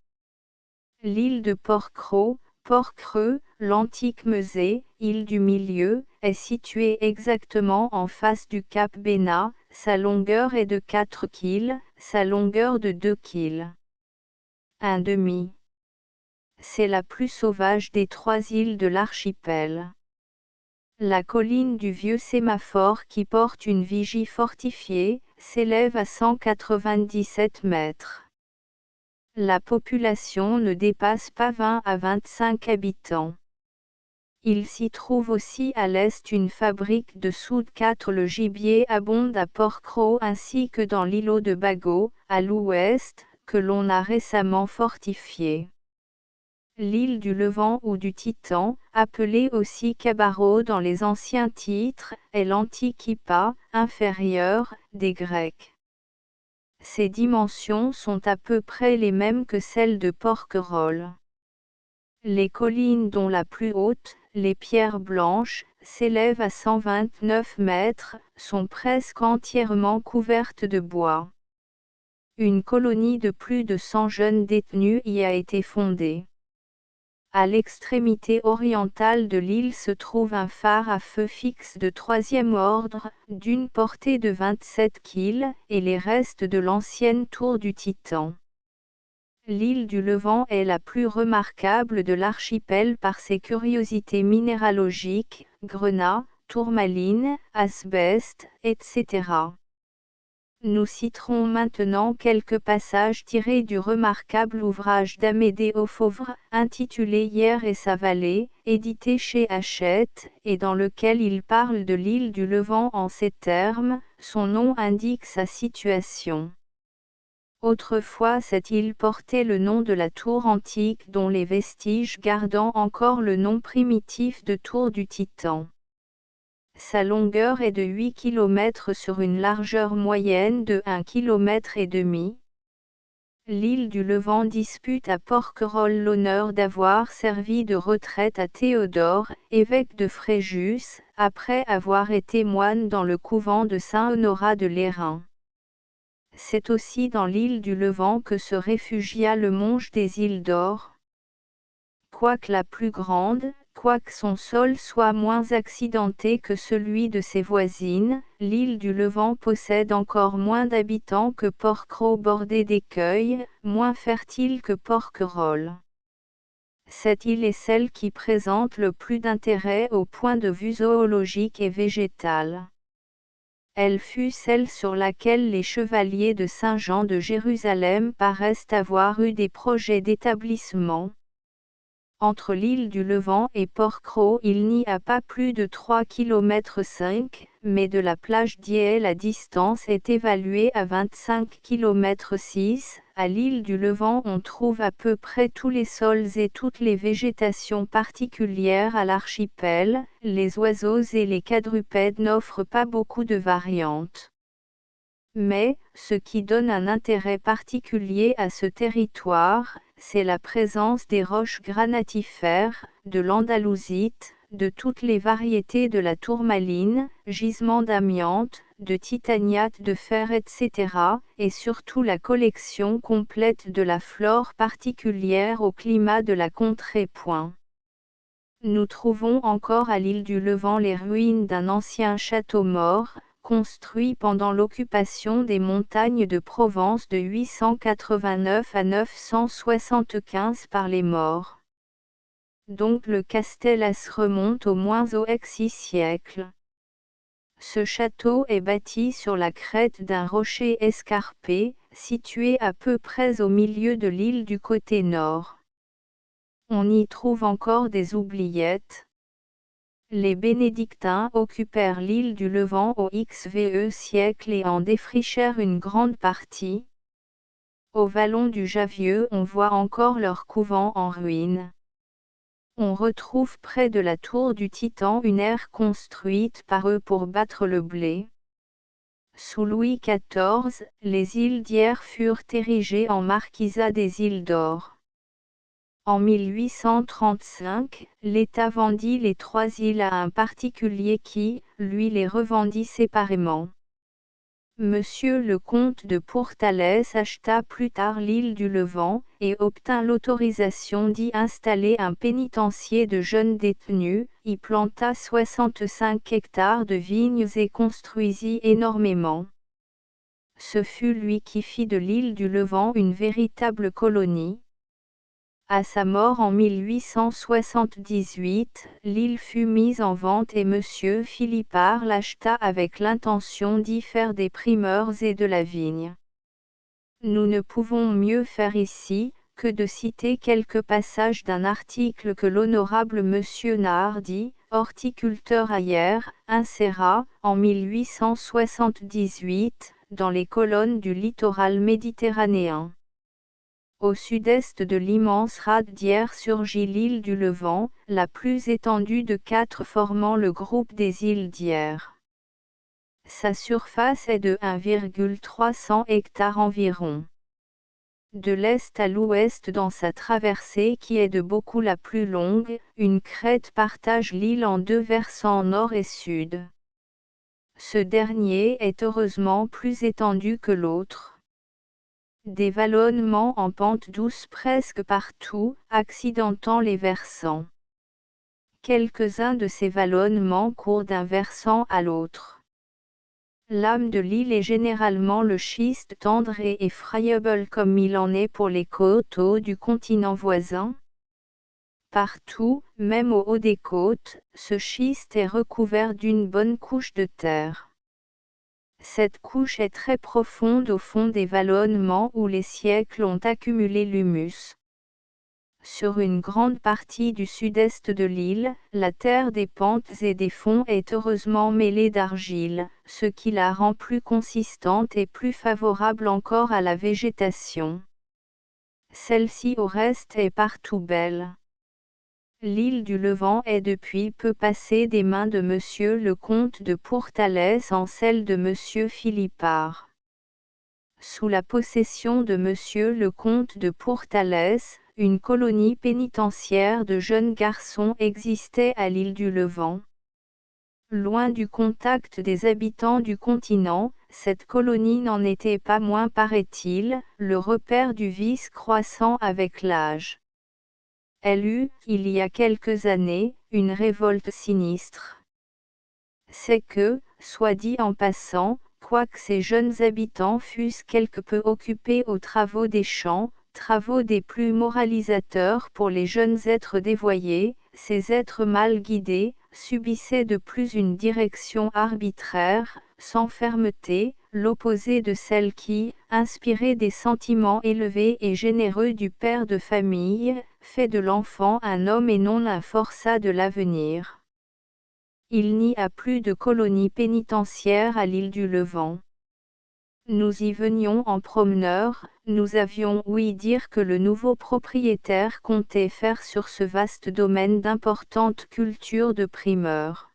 Speaker 1: L'île de Porquerolles, Porquereux, l'antique Meusée, île du Milieu, est située exactement en face du cap Bénat. Sa longueur est de 4 km, sa longueur de 2 km. 1,5. C'est la plus sauvage des 3 îles de l'archipel. La colline du vieux sémaphore qui porte une vigie fortifiée, s'élève à 197 mètres. La population ne dépasse pas 20 à 25 habitants. Il s'y trouve aussi à l'est une fabrique de soude 4. Le gibier abonde à Porquerolles ainsi que dans l'îlot de Bagot, à l'ouest, que l'on a récemment fortifié. L'île du Levant ou du Titan, appelée aussi Cabarrhaud dans les anciens titres, est l'Antikypa, inférieure, des Grecs. Ses dimensions sont à peu près les mêmes que celles de Porquerolles. Les collines dont la plus haute, les Pierres Blanches, s'élèvent à 129 mètres, sont presque entièrement couvertes de bois. Une colonie de plus de 100 jeunes détenus y a été fondée. À l'extrémité orientale de l'île se trouve un phare à feu fixe de 3e ordre, d'une portée de 27 km, et les restes de l'ancienne tour du Titan. L'île du Levant est la plus remarquable de l'archipel par ses curiosités minéralogiques, grenats, tourmalines, asbestes, etc. Nous citerons maintenant quelques passages tirés du remarquable ouvrage d'Amédée Aufovre, intitulé Hyères et sa vallée, édité chez Hachette, et dans lequel il parle de l'île du Levant en ces termes: son nom indique sa situation. Autrefois cette île portait le nom de la tour antique dont les vestiges gardant encore le nom primitif de tour du Titan. Sa longueur est de 8 km sur une largeur moyenne de 1,5 km. L'île du Levant dispute à Porquerolles l'honneur d'avoir servi de retraite à Théodore, évêque de Fréjus, après avoir été moine dans le couvent de Saint-Honorat de Lérins. C'est aussi dans l'île du Levant que se réfugia le monge des îles d'Or. Quoique la plus grande, quoique son sol soit moins accidenté que celui de ses voisines, l'île du Levant possède encore moins d'habitants que Porquerolles bordée d'écueils, moins fertile que Porquerolles. Cette île est celle qui présente le plus d'intérêt au point de vue zoologique et végétal. Elle fut celle sur laquelle les chevaliers de Saint-Jean de Jérusalem paraissent avoir eu des projets d'établissement. Entre l'île du Levant et Port-Cros il n'y a pas plus de 3,5 km, mais de la plage d'Yé la distance est évaluée à 25,6 km. À l'île du Levant on trouve à peu près tous les sols et toutes les végétations particulières à l'archipel, les oiseaux et les quadrupèdes n'offrent pas beaucoup de variantes. Mais, ce qui donne un intérêt particulier à ce territoire, c'est la présence des roches granatiferres, de l'andalousite, de toutes les variétés de la tourmaline, gisements d'amiante, de titaniate de fer etc., et surtout la collection complète de la flore particulière au climat de la contrée. Nous trouvons encore à l'île du Levant les ruines d'un ancien château mort, construit pendant l'occupation des montagnes de Provence de 889 à 975 par les Maures. Donc le Castellas remonte au moins au VI siècle. Ce château est bâti sur la crête d'un rocher escarpé, situé à peu près au milieu de l'île du côté nord. On y trouve encore des oubliettes. Les bénédictins occupèrent l'île du Levant au XVe siècle et en défrichèrent une grande partie. Au vallon du Javieux on voit encore leur couvent en ruine. On retrouve près de la tour du Titan une aire construite par eux pour battre le blé. Sous Louis XIV, les îles d'Hyères furent érigées en marquisat des îles d'Or. En 1835, l'État vendit les 3 îles à un particulier qui, lui, les revendit séparément. Monsieur le comte de Pourtalès acheta plus tard l'île du Levant, et obtint l'autorisation d'y installer un pénitencier de jeunes détenus, y planta 65 hectares de vignes et construisit énormément. Ce fut lui qui fit de l'île du Levant une véritable colonie. À sa mort en 1878, l'île fut mise en vente et M. Philippard l'acheta avec l'intention d'y faire des primeurs et de la vigne. Nous ne pouvons mieux faire ici, que de citer quelques passages d'un article que l'honorable M. Nahardy, horticulteur à Hyères, inséra, en 1878, dans les colonnes du littoral méditerranéen. Au sud-est de l'immense rade d'Hyères surgit l'île du Levant, la plus étendue de 4 formant le groupe des îles d'Hyères. Sa surface est de 1,300 hectares environ. De l'est à l'ouest dans sa traversée qui est de beaucoup la plus longue, une crête partage l'île en 2 versants nord et sud. Ce dernier est heureusement plus étendu que l'autre. Des vallonnements en pente douce presque partout, accidentant les versants. Quelques-uns de ces vallonnements courent d'un versant à l'autre. L'âme de l'île est généralement le schiste tendre et effrayable comme il en est pour les coteaux du continent voisin. Partout, même au haut des côtes, ce schiste est recouvert d'une bonne couche de terre. Cette couche est très profonde au fond des vallonnements où les siècles ont accumulé l'humus. Sur une grande partie du sud-est de l'île, la terre des pentes et des fonds est heureusement mêlée d'argile, ce qui la rend plus consistante et plus favorable encore à la végétation. Celle-ci au reste est partout belle. L'île du Levant est depuis peu passée des mains de Monsieur le comte de Pourtalès en celle de Monsieur Philippard. Sous la possession de Monsieur le comte de Pourtalès, une colonie pénitentiaire de jeunes garçons existait à l'île du Levant. Loin du contact des habitants du continent, cette colonie n'en était pas moins, paraît-il, le repère du vice croissant avec l'âge. Elle eut, il y a quelques années, une révolte sinistre. C'est que, soit dit en passant, quoique ces jeunes habitants fussent quelque peu occupés aux travaux des champs, travaux des plus moralisateurs pour les jeunes êtres dévoyés, ces êtres mal guidés, subissaient de plus une direction arbitraire, sans fermeté, l'opposé de celle qui, inspirée des sentiments élevés et généreux du père de famille, fait de l'enfant un homme et non un forçat de l'avenir. Il n'y a plus de colonie pénitentiaire à l'île du Levant. Nous y venions en promeneurs, nous avions ouï dire que le nouveau propriétaire comptait faire sur ce vaste domaine d'importantes cultures de primeurs.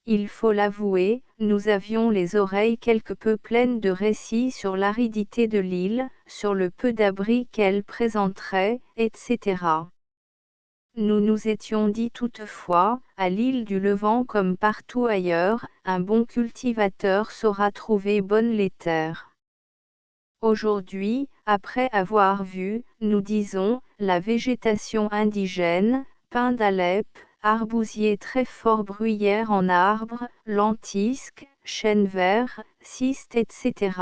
Speaker 1: Il faut l'avouer, nous avions les oreilles quelque peu pleines de récits sur l'aridité de l'île, sur le peu d'abri qu'elle présenterait, etc. Nous nous étions dit toutefois, à l'île du Levant comme partout ailleurs, un bon cultivateur saura trouver bonnes les terres. Aujourd'hui, après avoir vu, nous disons, la végétation indigène, pins d'Alep, arbousiers très fort bruyères en arbres, lentisques, chênes verts, cistes etc.,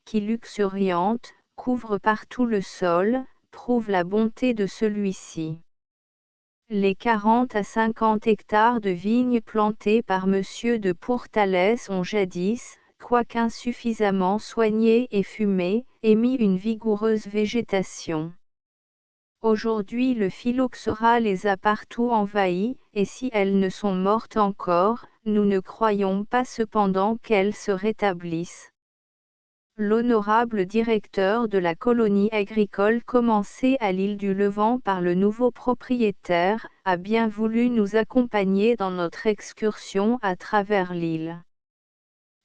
Speaker 1: qui luxuriantes, couvrent partout le sol, prouvent la bonté de celui-ci. Les 40 à 50 hectares de vignes plantées par Monsieur de Pourtalès ont jadis, quoiqu'insuffisamment soignés et fumés, émis une vigoureuse végétation. Aujourd'hui le phylloxéra les a partout envahis, et si elles ne sont mortes encore, nous ne croyons pas cependant qu'elles se rétablissent. L'honorable directeur de la colonie agricole commencée à l'île du Levant par le nouveau propriétaire, a bien voulu nous accompagner dans notre excursion à travers l'île.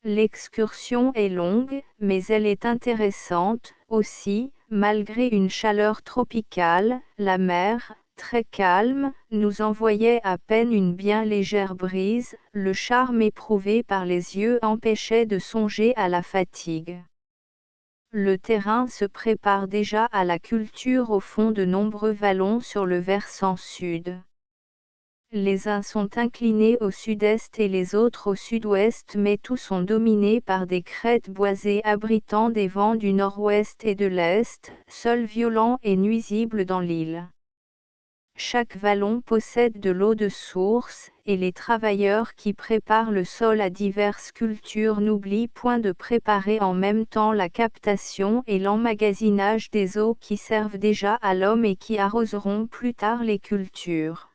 Speaker 1: L'excursion est longue, mais elle est intéressante, aussi, malgré une chaleur tropicale, la mer, très calme, nous envoyait à peine une bien légère brise, le charme éprouvé par les yeux empêchait de songer à la fatigue. Le terrain se prépare déjà à la culture au fond de nombreux vallons sur le versant sud. Les uns sont inclinés au sud-est et les autres au sud-ouest, mais tous sont dominés par des crêtes boisées abritant des vents du nord-ouest et de l'est, seuls violents et nuisibles dans l'île. Chaque vallon possède de l'eau de source, et les travailleurs qui préparent le sol à diverses cultures n'oublient point de préparer en même temps la captation et l'emmagasinage des eaux qui servent déjà à l'homme et qui arroseront plus tard les cultures.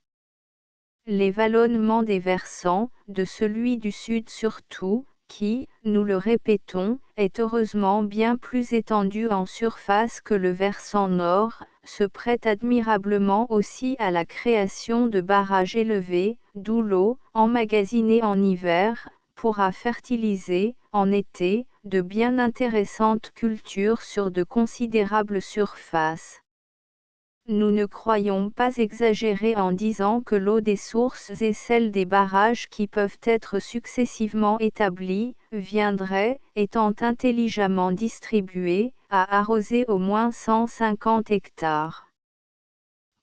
Speaker 1: Les vallonnements des versants, de celui du sud surtout, qui, nous le répétons, est heureusement bien plus étendu en surface que le versant nord, se prête admirablement aussi à la création de barrages élevés, d'où l'eau, emmagasinée en hiver, pourra fertiliser, en été, de bien intéressantes cultures sur de considérables surfaces. Nous ne croyons pas exagérer en disant que l'eau des sources et celle des barrages qui peuvent être successivement établis, viendrait, étant intelligemment distribuée, à arroser au moins 150 hectares.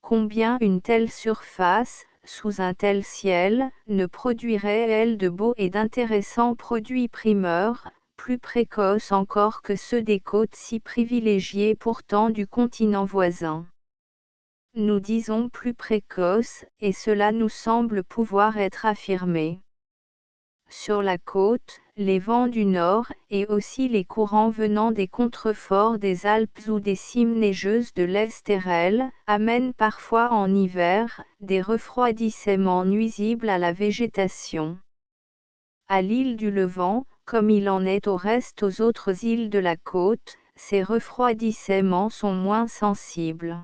Speaker 1: Combien une telle surface, sous un tel ciel, ne produirait-elle de beaux et d'intéressants produits primeurs, plus précoces encore que ceux des côtes si privilégiées pourtant du continent voisin. Nous disons plus précoce, et cela nous semble pouvoir être affirmé. Sur la côte, les vents du nord, et aussi les courants venant des contreforts des Alpes ou des cimes neigeuses de l'Estérel, amènent parfois en hiver, des refroidissements nuisibles à la végétation. À l'île du Levant, comme il en est au reste aux autres îles de la côte, ces refroidissements sont moins sensibles.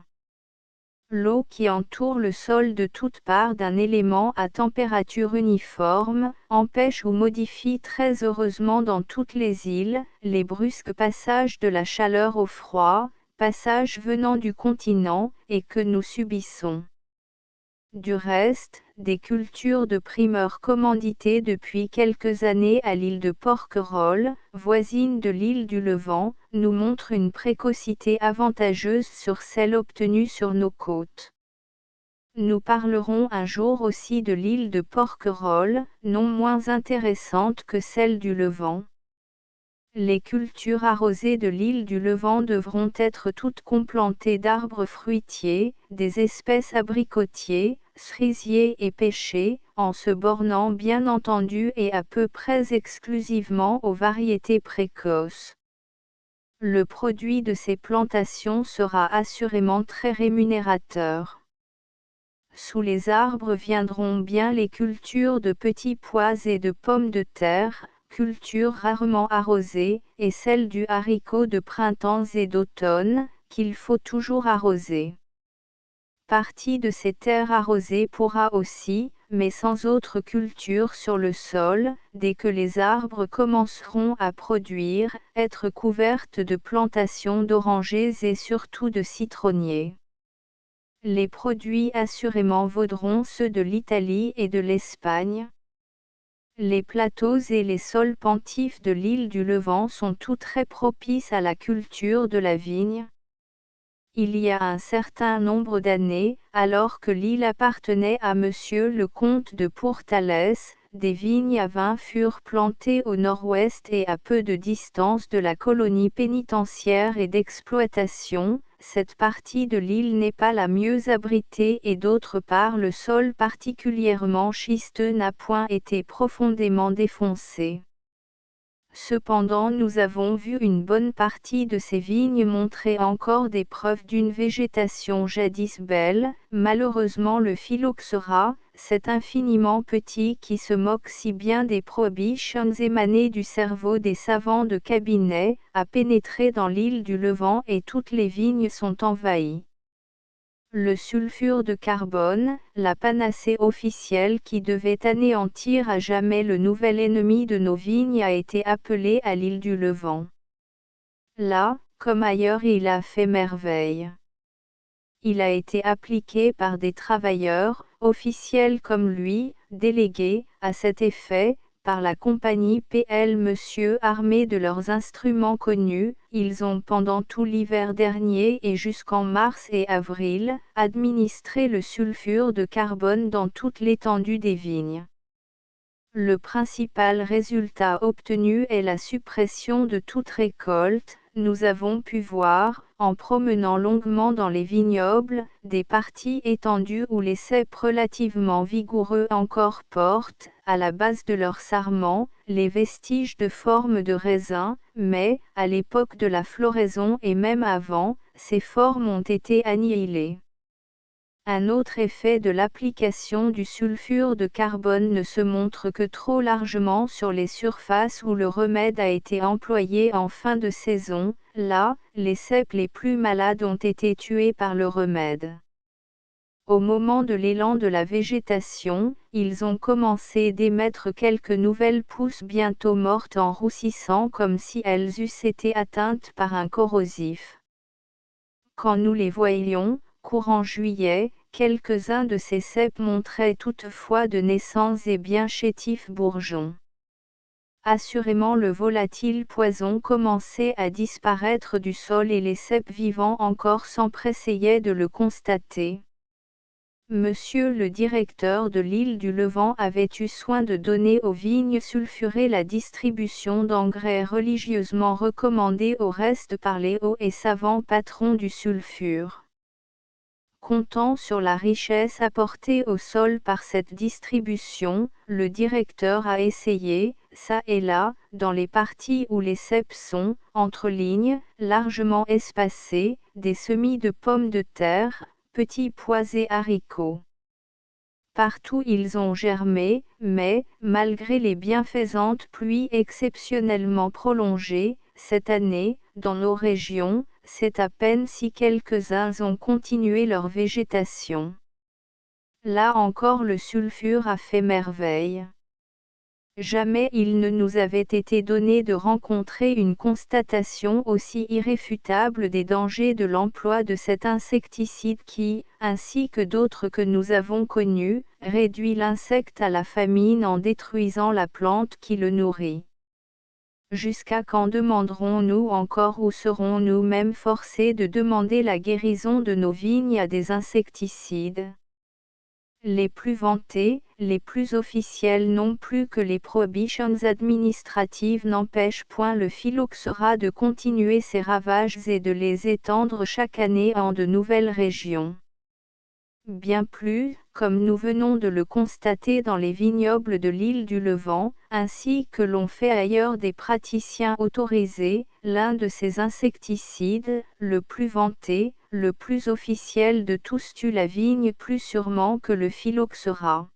Speaker 1: L'eau qui entoure le sol de toutes parts d'un élément à température uniforme, empêche ou modifie très heureusement dans toutes les îles, les brusques passages de la chaleur au froid, passages venant du continent, et que nous subissons. Du reste, des cultures de primeurs commanditées depuis quelques années à l'île de Porquerolles, voisine de l'île du Levant, nous montrent une précocité avantageuse sur celle obtenue sur nos côtes. Nous parlerons un jour aussi de l'île de Porquerolles, non moins intéressante que celle du Levant. Les cultures arrosées de l'île du Levant devront être toutes complantées d'arbres fruitiers, des espèces abricotiers, cerisiers et pêchers, en se bornant bien entendu et à peu près exclusivement aux variétés précoces. Le produit de ces plantations sera assurément très rémunérateur. Sous les arbres viendront bien les cultures de petits pois et de pommes de terre, cultures rarement arrosées, et celles du haricot de printemps et d'automne, qu'il faut toujours arroser. Partie de ces terres arrosées pourra aussi, mais sans autre culture sur le sol, dès que les arbres commenceront à produire, être couverte de plantations d'orangers et surtout de citronniers. Les produits assurément vaudront ceux de l'Italie et de l'Espagne. Les plateaux et les sols pentifs de l'île du Levant sont tous très propices à la culture de la vigne. Il y a un certain nombre d'années, alors que l'île appartenait à Monsieur le comte de Pourtalès, des vignes à vin furent plantées au nord-ouest et à peu de distance de la colonie pénitentiaire et d'exploitation. Cette partie de l'île n'est pas la mieux abritée et d'autre part le sol particulièrement schisteux n'a point été profondément défoncé. Cependant nous avons vu une bonne partie de ces vignes montrer encore des preuves d'une végétation jadis belle. Malheureusement le phylloxéra, cet infiniment petit qui se moque si bien des prohibitions émanées du cerveau des savants de cabinet, a pénétré dans l'île du Levant et toutes les vignes sont envahies. Le sulfure de carbone, la panacée officielle qui devait anéantir à jamais le nouvel ennemi de nos vignes a été appelé à l'île du Levant. Là, comme ailleurs il a fait merveille. Il a été appliqué par des travailleurs, officiels comme lui, délégués, à cet effet, par la compagnie PL Monsieur armés de leurs instruments connus, ils ont pendant tout l'hiver dernier et jusqu'en mars et avril, administré le sulfure de carbone dans toute l'étendue des vignes. Le principal résultat obtenu est la suppression de toute récolte. Nous avons pu voir, en promenant longuement dans les vignobles, des parties étendues où les cèpes relativement vigoureux encore portent, à la base de leurs sarments, les vestiges de formes de raisin, mais, à l'époque de la floraison et même avant, ces formes ont été annihilées. Un autre effet de l'application du sulfure de carbone ne se montre que trop largement sur les surfaces où le remède a été employé en fin de saison. Là, les cèpes les plus malades ont été tués par le remède. Au moment de l'élan de la végétation, ils ont commencé d'émettre quelques nouvelles pousses bientôt mortes en roussissant comme si elles eussent été atteintes par un corrosif. Quand nous les voyions, courant juillet, quelques-uns de ces cèpes montraient toutefois de naissants et bien chétifs bourgeons. Assurément le volatile poison commençait à disparaître du sol et les cèpes vivants encore s'empressayaient de le constater. Monsieur le directeur de l'île du Levant avait eu soin de donner aux vignes sulfurées la distribution d'engrais religieusement recommandée au reste par les hauts et savants patrons du sulfure. Comptant sur la richesse apportée au sol par cette distribution, le directeur a essayé, çà et là, dans les parties où les cèpes sont, entre lignes, largement espacées, des semis de pommes de terre, petits pois et haricots. Partout ils ont germé, mais, malgré les bienfaisantes pluies exceptionnellement prolongées, cette année, dans nos régions, c'est à peine si quelques-uns ont continué leur végétation. Là encore le sulfure a fait merveille. Jamais il ne nous avait été donné de rencontrer une constatation aussi irréfutable des dangers de l'emploi de cet insecticide qui, ainsi que d'autres que nous avons connus, réduit l'insecte à la famine en détruisant la plante qui le nourrit. Jusqu'à quand demanderons-nous encore ou serons-nous même forcés de demander la guérison de nos vignes à des insecticides ? Les plus vantés, les plus officiels non plus que les prohibitions administratives n'empêchent point le phylloxéra de continuer ses ravages et de les étendre chaque année en de nouvelles régions. Bien plus, comme nous venons de le constater dans les vignobles de l'île du Levant, ainsi que l'ont fait ailleurs des praticiens autorisés. L'un de ces insecticides, le plus vanté, le plus officiel de tous, tue la vigne plus sûrement que le phylloxéra.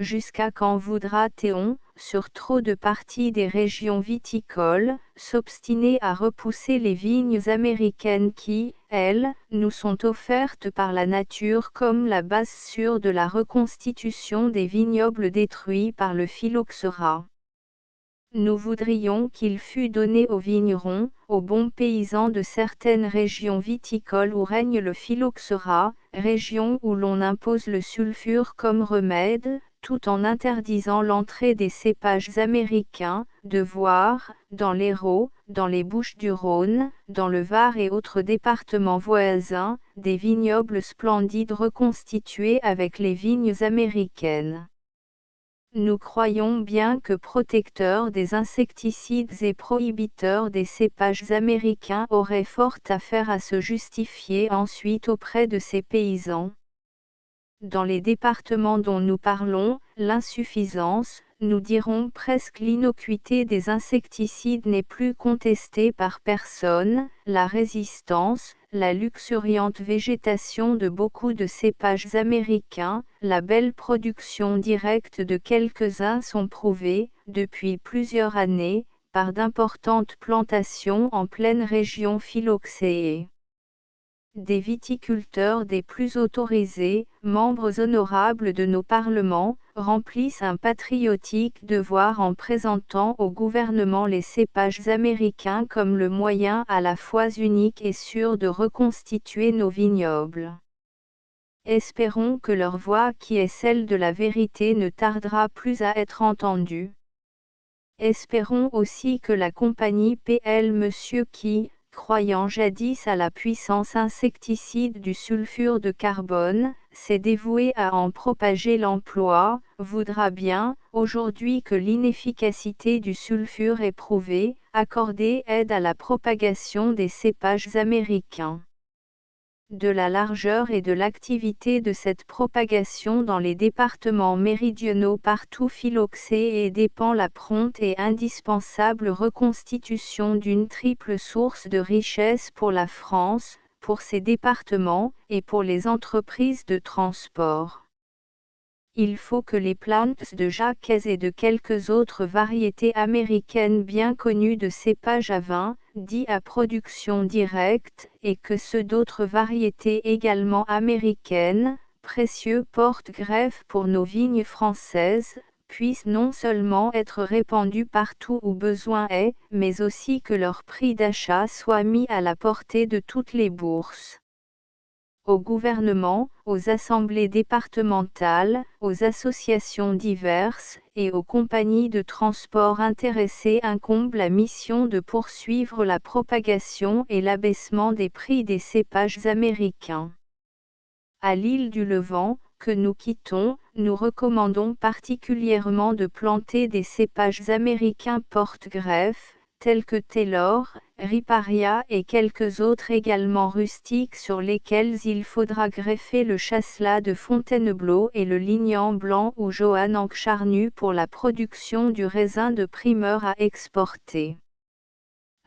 Speaker 1: Jusqu'à quand voudra Théon, sur trop de parties des régions viticoles, s'obstiner à repousser les vignes américaines qui, elles, nous sont offertes par la nature comme la base sûre de la reconstitution des vignobles détruits par le phylloxéra? Nous voudrions qu'il fût donné aux vignerons, aux bons paysans de certaines régions viticoles où règne le phylloxéra, régions où l'on impose le sulfure comme remède, tout en interdisant l'entrée des cépages américains, de voir, dans l'Hérault, dans les Bouches-du-Rhône, dans le Var et autres départements voisins, des vignobles splendides reconstitués avec les vignes américaines. Nous croyons bien que protecteurs des insecticides et prohibiteurs des cépages américains auraient fort à faire à se justifier ensuite auprès de ces paysans. Dans les départements dont nous parlons, l'insuffisance, nous dirons presque l'innocuité des insecticides n'est plus contestée par personne, la résistance, la luxuriante végétation de beaucoup de cépages américains, la belle production directe de quelques-uns sont prouvées, depuis plusieurs années, par d'importantes plantations en pleine région phylloxéée. Des viticulteurs des plus autorisés, membres honorables de nos parlements, remplissent un patriotique devoir en présentant au gouvernement les cépages américains comme le moyen à la fois unique et sûr de reconstituer nos vignobles. Espérons que leur voix qui est celle de la vérité ne tardera plus à être entendue. Espérons aussi que la compagnie P.L. Monsieur qui, croyant jadis à la puissance insecticide du sulfure de carbone, s'est dévouée à en propager l'emploi, voudra bien, aujourd'hui que l'inefficacité du sulfure est prouvée, accorder aide à la propagation des cépages américains. De la largeur et de l'activité de cette propagation dans les départements méridionaux partout phylloxéés dépend la prompte et indispensable reconstitution d'une triple source de richesse pour la France, pour ses départements, et pour les entreprises de transport. Il faut que les plantes de Jacques et de quelques autres variétés américaines bien connues de cépages à vin, dits à production directe, et que ceux d'autres variétés également américaines, précieux porte-greffes pour nos vignes françaises, puissent non seulement être répandus partout où besoin est, mais aussi que leur prix d'achat soit mis à la portée de toutes les bourses. Au gouvernement, aux assemblées départementales, aux associations diverses, et aux compagnies de transport intéressées incombe la mission de poursuivre la propagation et l'abaissement des prix des cépages américains. À l'île du Levant, que nous quittons, nous recommandons particulièrement de planter des cépages américains porte-greffes, tels que Taylor, Riparia et quelques autres également rustiques sur lesquels il faudra greffer le chasselas de Fontainebleau et le lignan blanc ou Johanne charnu pour la production du raisin de primeur à exporter.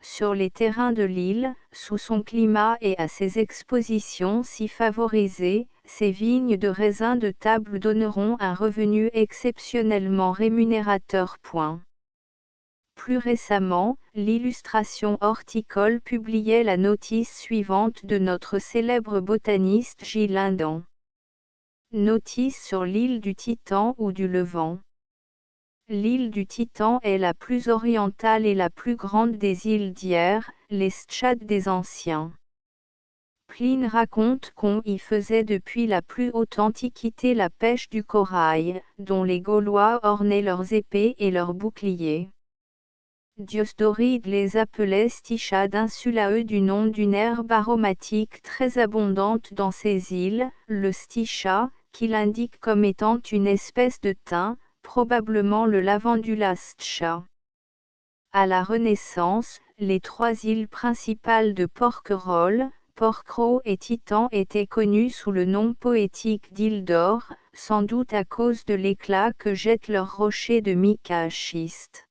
Speaker 1: Sur les terrains de l'île, sous son climat et à ses expositions si favorisées, ces vignes de raisin de table donneront un revenu exceptionnellement rémunérateur. Plus récemment, l'Illustration horticole publiait la notice suivante de notre célèbre botaniste Gilles Lindan. Notice sur l'île du Titan ou du Levant. L'île du Titan est la plus orientale et la plus grande des îles d'hier, les Tchad des anciens. Pline raconte qu'on y faisait depuis la plus haute antiquité la pêche du corail, dont les Gaulois ornaient leurs épées et leurs boucliers. Diosdoride les appelait Stichad insulae du nom d'une herbe aromatique très abondante dans ces îles, le stichat, qu'il indique comme étant une espèce de thym, probablement le lavandula stcha. À la Renaissance, les trois îles principales de Porquerolles, Porquerolles et Titan étaient connus sous le nom poétique d'îles d'or, sans doute à cause de l'éclat que jettent leurs rochers de mica à schiste.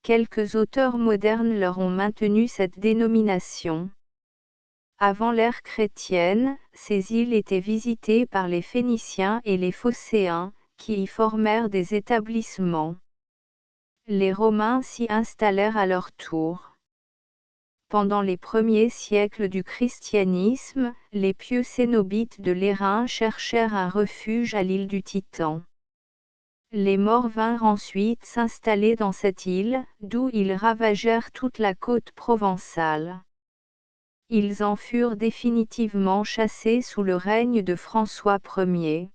Speaker 1: Quelques auteurs modernes leur ont maintenu cette dénomination. Avant l'ère chrétienne, ces îles étaient visitées par les Phéniciens et les Phocéens, qui y formèrent des établissements. Les Romains s'y installèrent à leur tour. Pendant les premiers siècles du christianisme, les pieux cénobites de l'Airain cherchèrent un refuge à l'île du Titan. Les Maures vinrent ensuite s'installer dans cette île, d'où ils ravagèrent toute la côte provençale. Ils en furent définitivement chassés sous le règne de François Ier.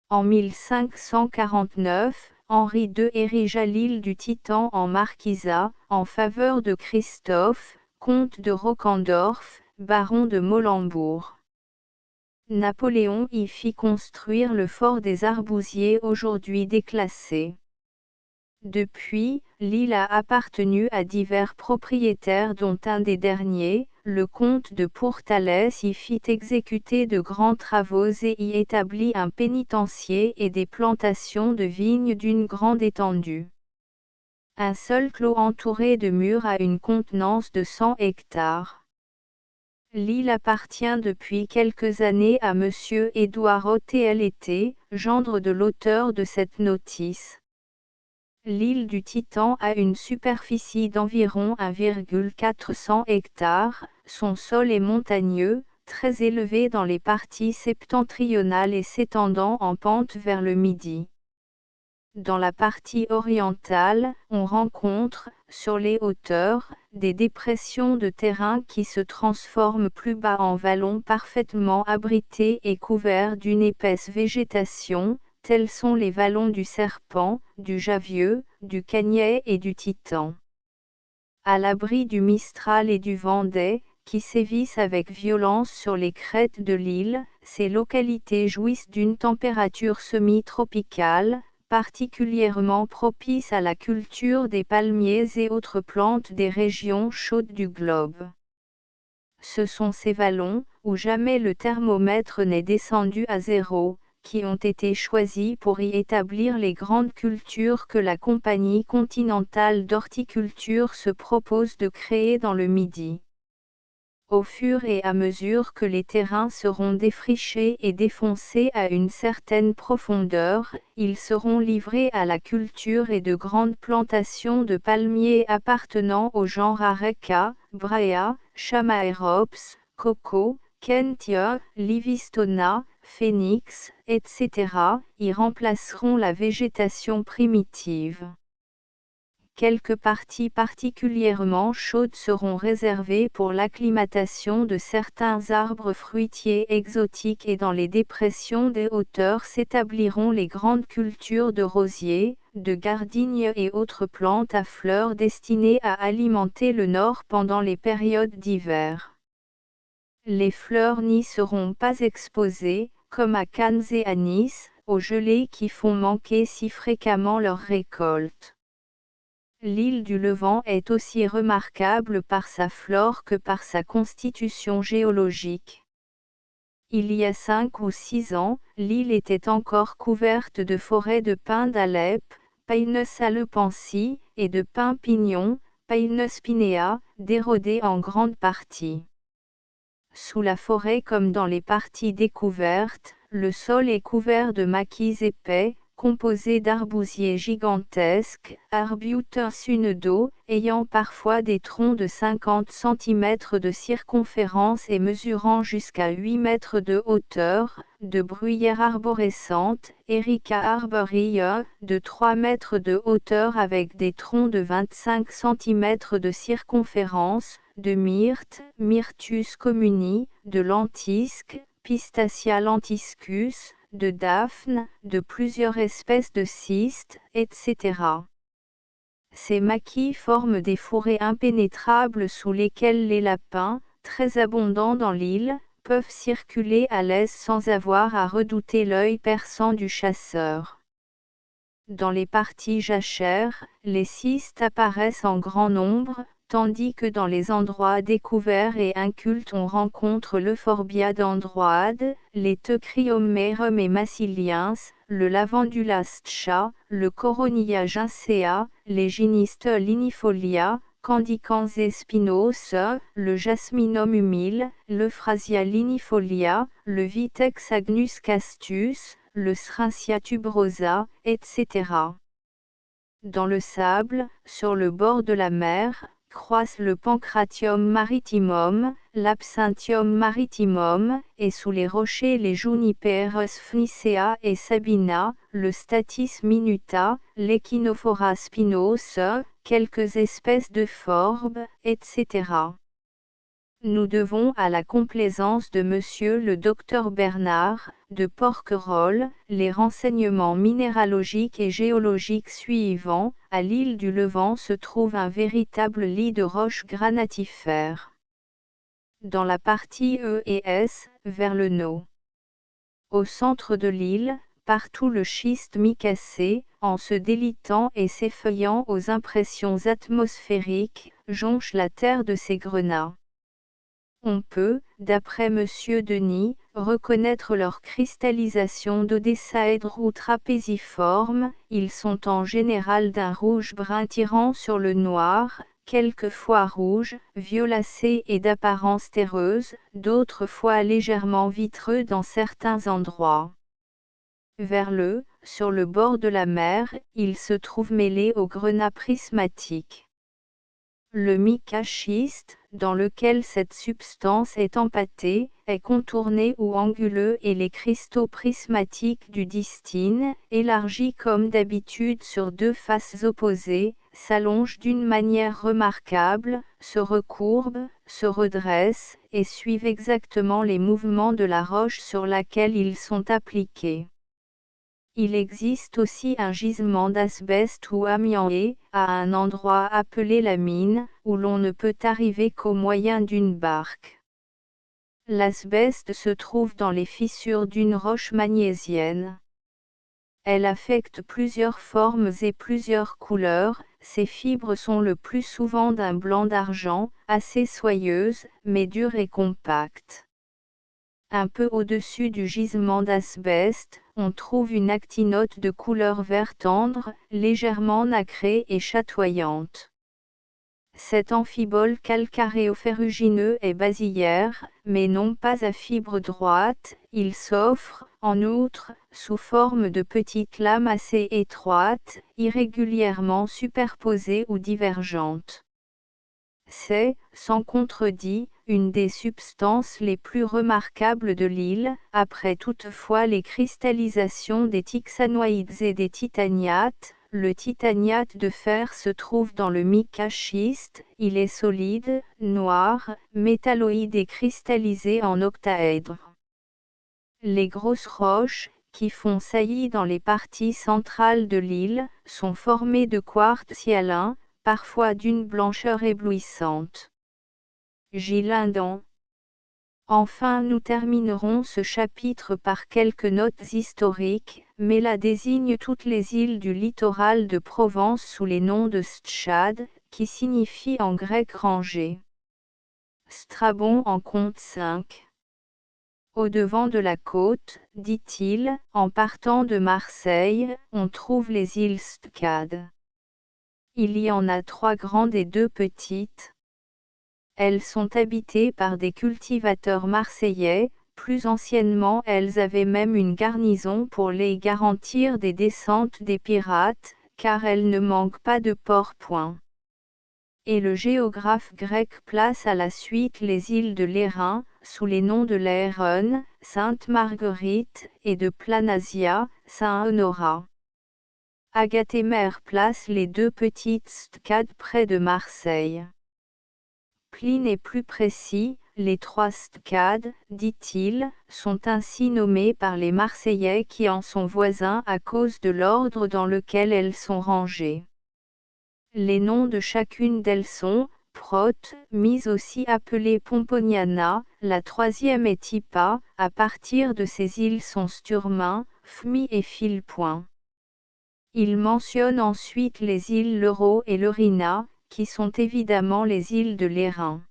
Speaker 1: En 1549, Henri II érigea l'île du Titan en marquisat, en faveur de Christophe, comte de Rockendorf, baron de Molembourg. Napoléon y fit construire le fort des Arbousiers aujourd'hui déclassé. Depuis, l'île a appartenu à divers propriétaires dont un des derniers, le comte de Pourtalès y fit exécuter de grands travaux et y établit un pénitencier et des plantations de vignes d'une grande étendue. Un seul clos entouré de murs a une contenance de 100 hectares. L'île appartient depuis quelques années à Monsieur Édouard Otlet, gendre de l'auteur de cette notice. L'île du Titan a une superficie d'environ 1,400 hectares, son sol est montagneux, très élevé dans les parties septentrionales et s'étendant en pente vers le midi. Dans la partie orientale, on rencontre, sur les hauteurs, des dépressions de terrain qui se transforment plus bas en vallons parfaitement abrités et couverts d'une épaisse végétation, tels sont les vallons du Serpent, du Javieux, du Cagnet et du Titan. À l'abri du Mistral et du Vendée, qui sévissent avec violence sur les crêtes de l'île, ces localités jouissent d'une température semi-tropicale, particulièrement propice à la culture des palmiers et autres plantes des régions chaudes du globe. Ce sont ces vallons, où jamais le thermomètre n'est descendu à zéro, qui ont été choisis pour y établir les grandes cultures que la Compagnie continentale d'horticulture se propose de créer dans le Midi. Au fur et à mesure que les terrains seront défrichés et défoncés à une certaine profondeur, ils seront livrés à la culture et de grandes plantations de palmiers appartenant au genre Areca, Brea, Chamaerops, Coco, Kentia, Livistona, Phoenix, etc., y remplaceront la végétation primitive. Quelques parties particulièrement chaudes seront réservées pour l'acclimatation de certains arbres fruitiers exotiques et dans les dépressions des hauteurs s'établiront les grandes cultures de rosiers, de gardignes et autres plantes à fleurs destinées à alimenter le nord pendant les périodes d'hiver. Les fleurs n'y seront pas exposées, comme à Cannes et à Nice, aux gelées qui font manquer si fréquemment leur récolte. L'île du Levant est aussi remarquable par sa flore que par sa constitution géologique. Il y a 5 ou 6 ans, l'île était encore couverte de forêts de pins d'Alep, Pinus alepensi, et de pins pignon, Pinus pinea, d'érodés en grande partie. Sous la forêt comme dans les parties découvertes, le sol est couvert de maquis épais, composés d'arbousiers gigantesques, Arbutus unedo, ayant parfois des troncs de 50 cm de circonférence et mesurant jusqu'à 8 mètres de hauteur, de bruyères arborescentes, Erica arborea, de 3 mètres de hauteur avec des troncs de 25 cm de circonférence, de myrte, Myrtus communi, de lentisque, Pistacia lentiscus, de daphne, de plusieurs espèces de cystes, etc. Ces maquis forment des forêts impénétrables sous lesquelles les lapins, très abondants dans l'île, peuvent circuler à l'aise sans avoir à redouter l'œil perçant du chasseur. Dans les parties jachères, les cystes apparaissent en grand nombre, tandis que dans les endroits découverts et incultes on rencontre l'Euphorbia dendroide, les Teucriomerum et Massiliens, le Lavandula scha, le Coronia gincea, les Giniste linifolia, Candicans espinos, le Jasminum humile, l'Euphrasia linifolia, le Vitex agnus castus, le Schrincia tuberosa, etc. Dans le sable, sur le bord de la mer, croissent le Pancratium maritimum, l'Absinthium maritimum, et sous les rochers les Juniperus phoenicea et sabina, le Stachys minuta, l'Echinophora spinos, quelques espèces de forbes, etc. Nous devons à la complaisance de Monsieur le Dr Bernard, de Porquerolles, les renseignements minéralogiques et géologiques suivants. À l'île du Levant se trouve un véritable lit de roches granatiferres. Dans la partie E et S, vers le nord. Au centre de l'île, partout le schiste micacé, en se délitant et s'effeuillant aux impressions atmosphériques, jonche la terre de ses grenats. On peut, d'après M. Denis, reconnaître leur cristallisation d'odésaèdre ou trapéziforme. Ils sont en général d'un rouge-brun tirant sur le noir, quelquefois rouge, violacé et d'apparence terreuse, d'autres fois légèrement vitreux dans certains endroits. Vers sur le bord de la mer, ils se trouvent mêlés aux grenats prismatiques. Le mica-schiste, dans lequel cette substance est empâtée, est contourné ou anguleux et les cristaux prismatiques du distine, élargis comme d'habitude sur deux faces opposées, s'allongent d'une manière remarquable, se recourbent, se redressent, et suivent exactement les mouvements de la roche sur laquelle ils sont appliqués. Il existe aussi un gisement d'asbeste ou amianté, à un endroit appelé la mine, où l'on ne peut arriver qu'au moyen d'une barque. L'asbeste se trouve dans les fissures d'une roche magnésienne. Elle affecte plusieurs formes et plusieurs couleurs, ses fibres sont le plus souvent d'un blanc d'argent, assez soyeuses, mais dures et compactes. Un peu au-dessus du gisement d'asbeste, on trouve une actinote de couleur vert tendre, légèrement nacrée et chatoyante. Cet amphibole calcaréo-ferrugineux est basilaire, mais non pas à fibre droite. Il s'offre, en outre, sous forme de petites lames assez étroites, irrégulièrement superposées ou divergentes. C'est, sans contredit, une des substances les plus remarquables de l'île, après toutefois les cristallisations des tixanoïdes et des titaniates. Le titaniate de fer se trouve dans le mica-schiste, il est solide, noir, métalloïde et cristallisé en octaèdre. Les grosses roches, qui font saillie dans les parties centrales de l'île, sont formées de quartz hyalin, parfois d'une blancheur éblouissante. Gillindan. Enfin nous terminerons ce chapitre par quelques notes historiques. Mela désigne toutes les îles du littoral de Provence sous les noms de Stchad, qui signifie en grec rangée. Strabon en compte 5. Au devant de la côte, dit-il, en partant de Marseille, on trouve les îles Stcad. Il y en a 3 grandes et 2 petites. Elles sont habitées par des cultivateurs marseillais. Plus anciennement elles avaient même une garnison pour les garantir des descentes des pirates, car elles ne manquent pas de port-point. Et le géographe grec place à la suite les îles de l'Airain, sous les noms de Laéron, Sainte-Marguerite, et de Planasia, Saint-Honorat. Agathémère place les 2 petites Stcades près de Marseille. Pline est plus précis, les 3 Stcades, dit-il, sont ainsi nommées par les Marseillais qui en sont voisins à cause de l'ordre dans lequel elles sont rangées. Les noms de chacune d'elles sont Prote, mise aussi appelée Pomponiana, la 3e est Tipa. À partir de ces îles sont Sturmin, Fmi et Filpoint. Il mentionne ensuite les îles Leuro et Lerina, qui sont évidemment les îles de l'Airain.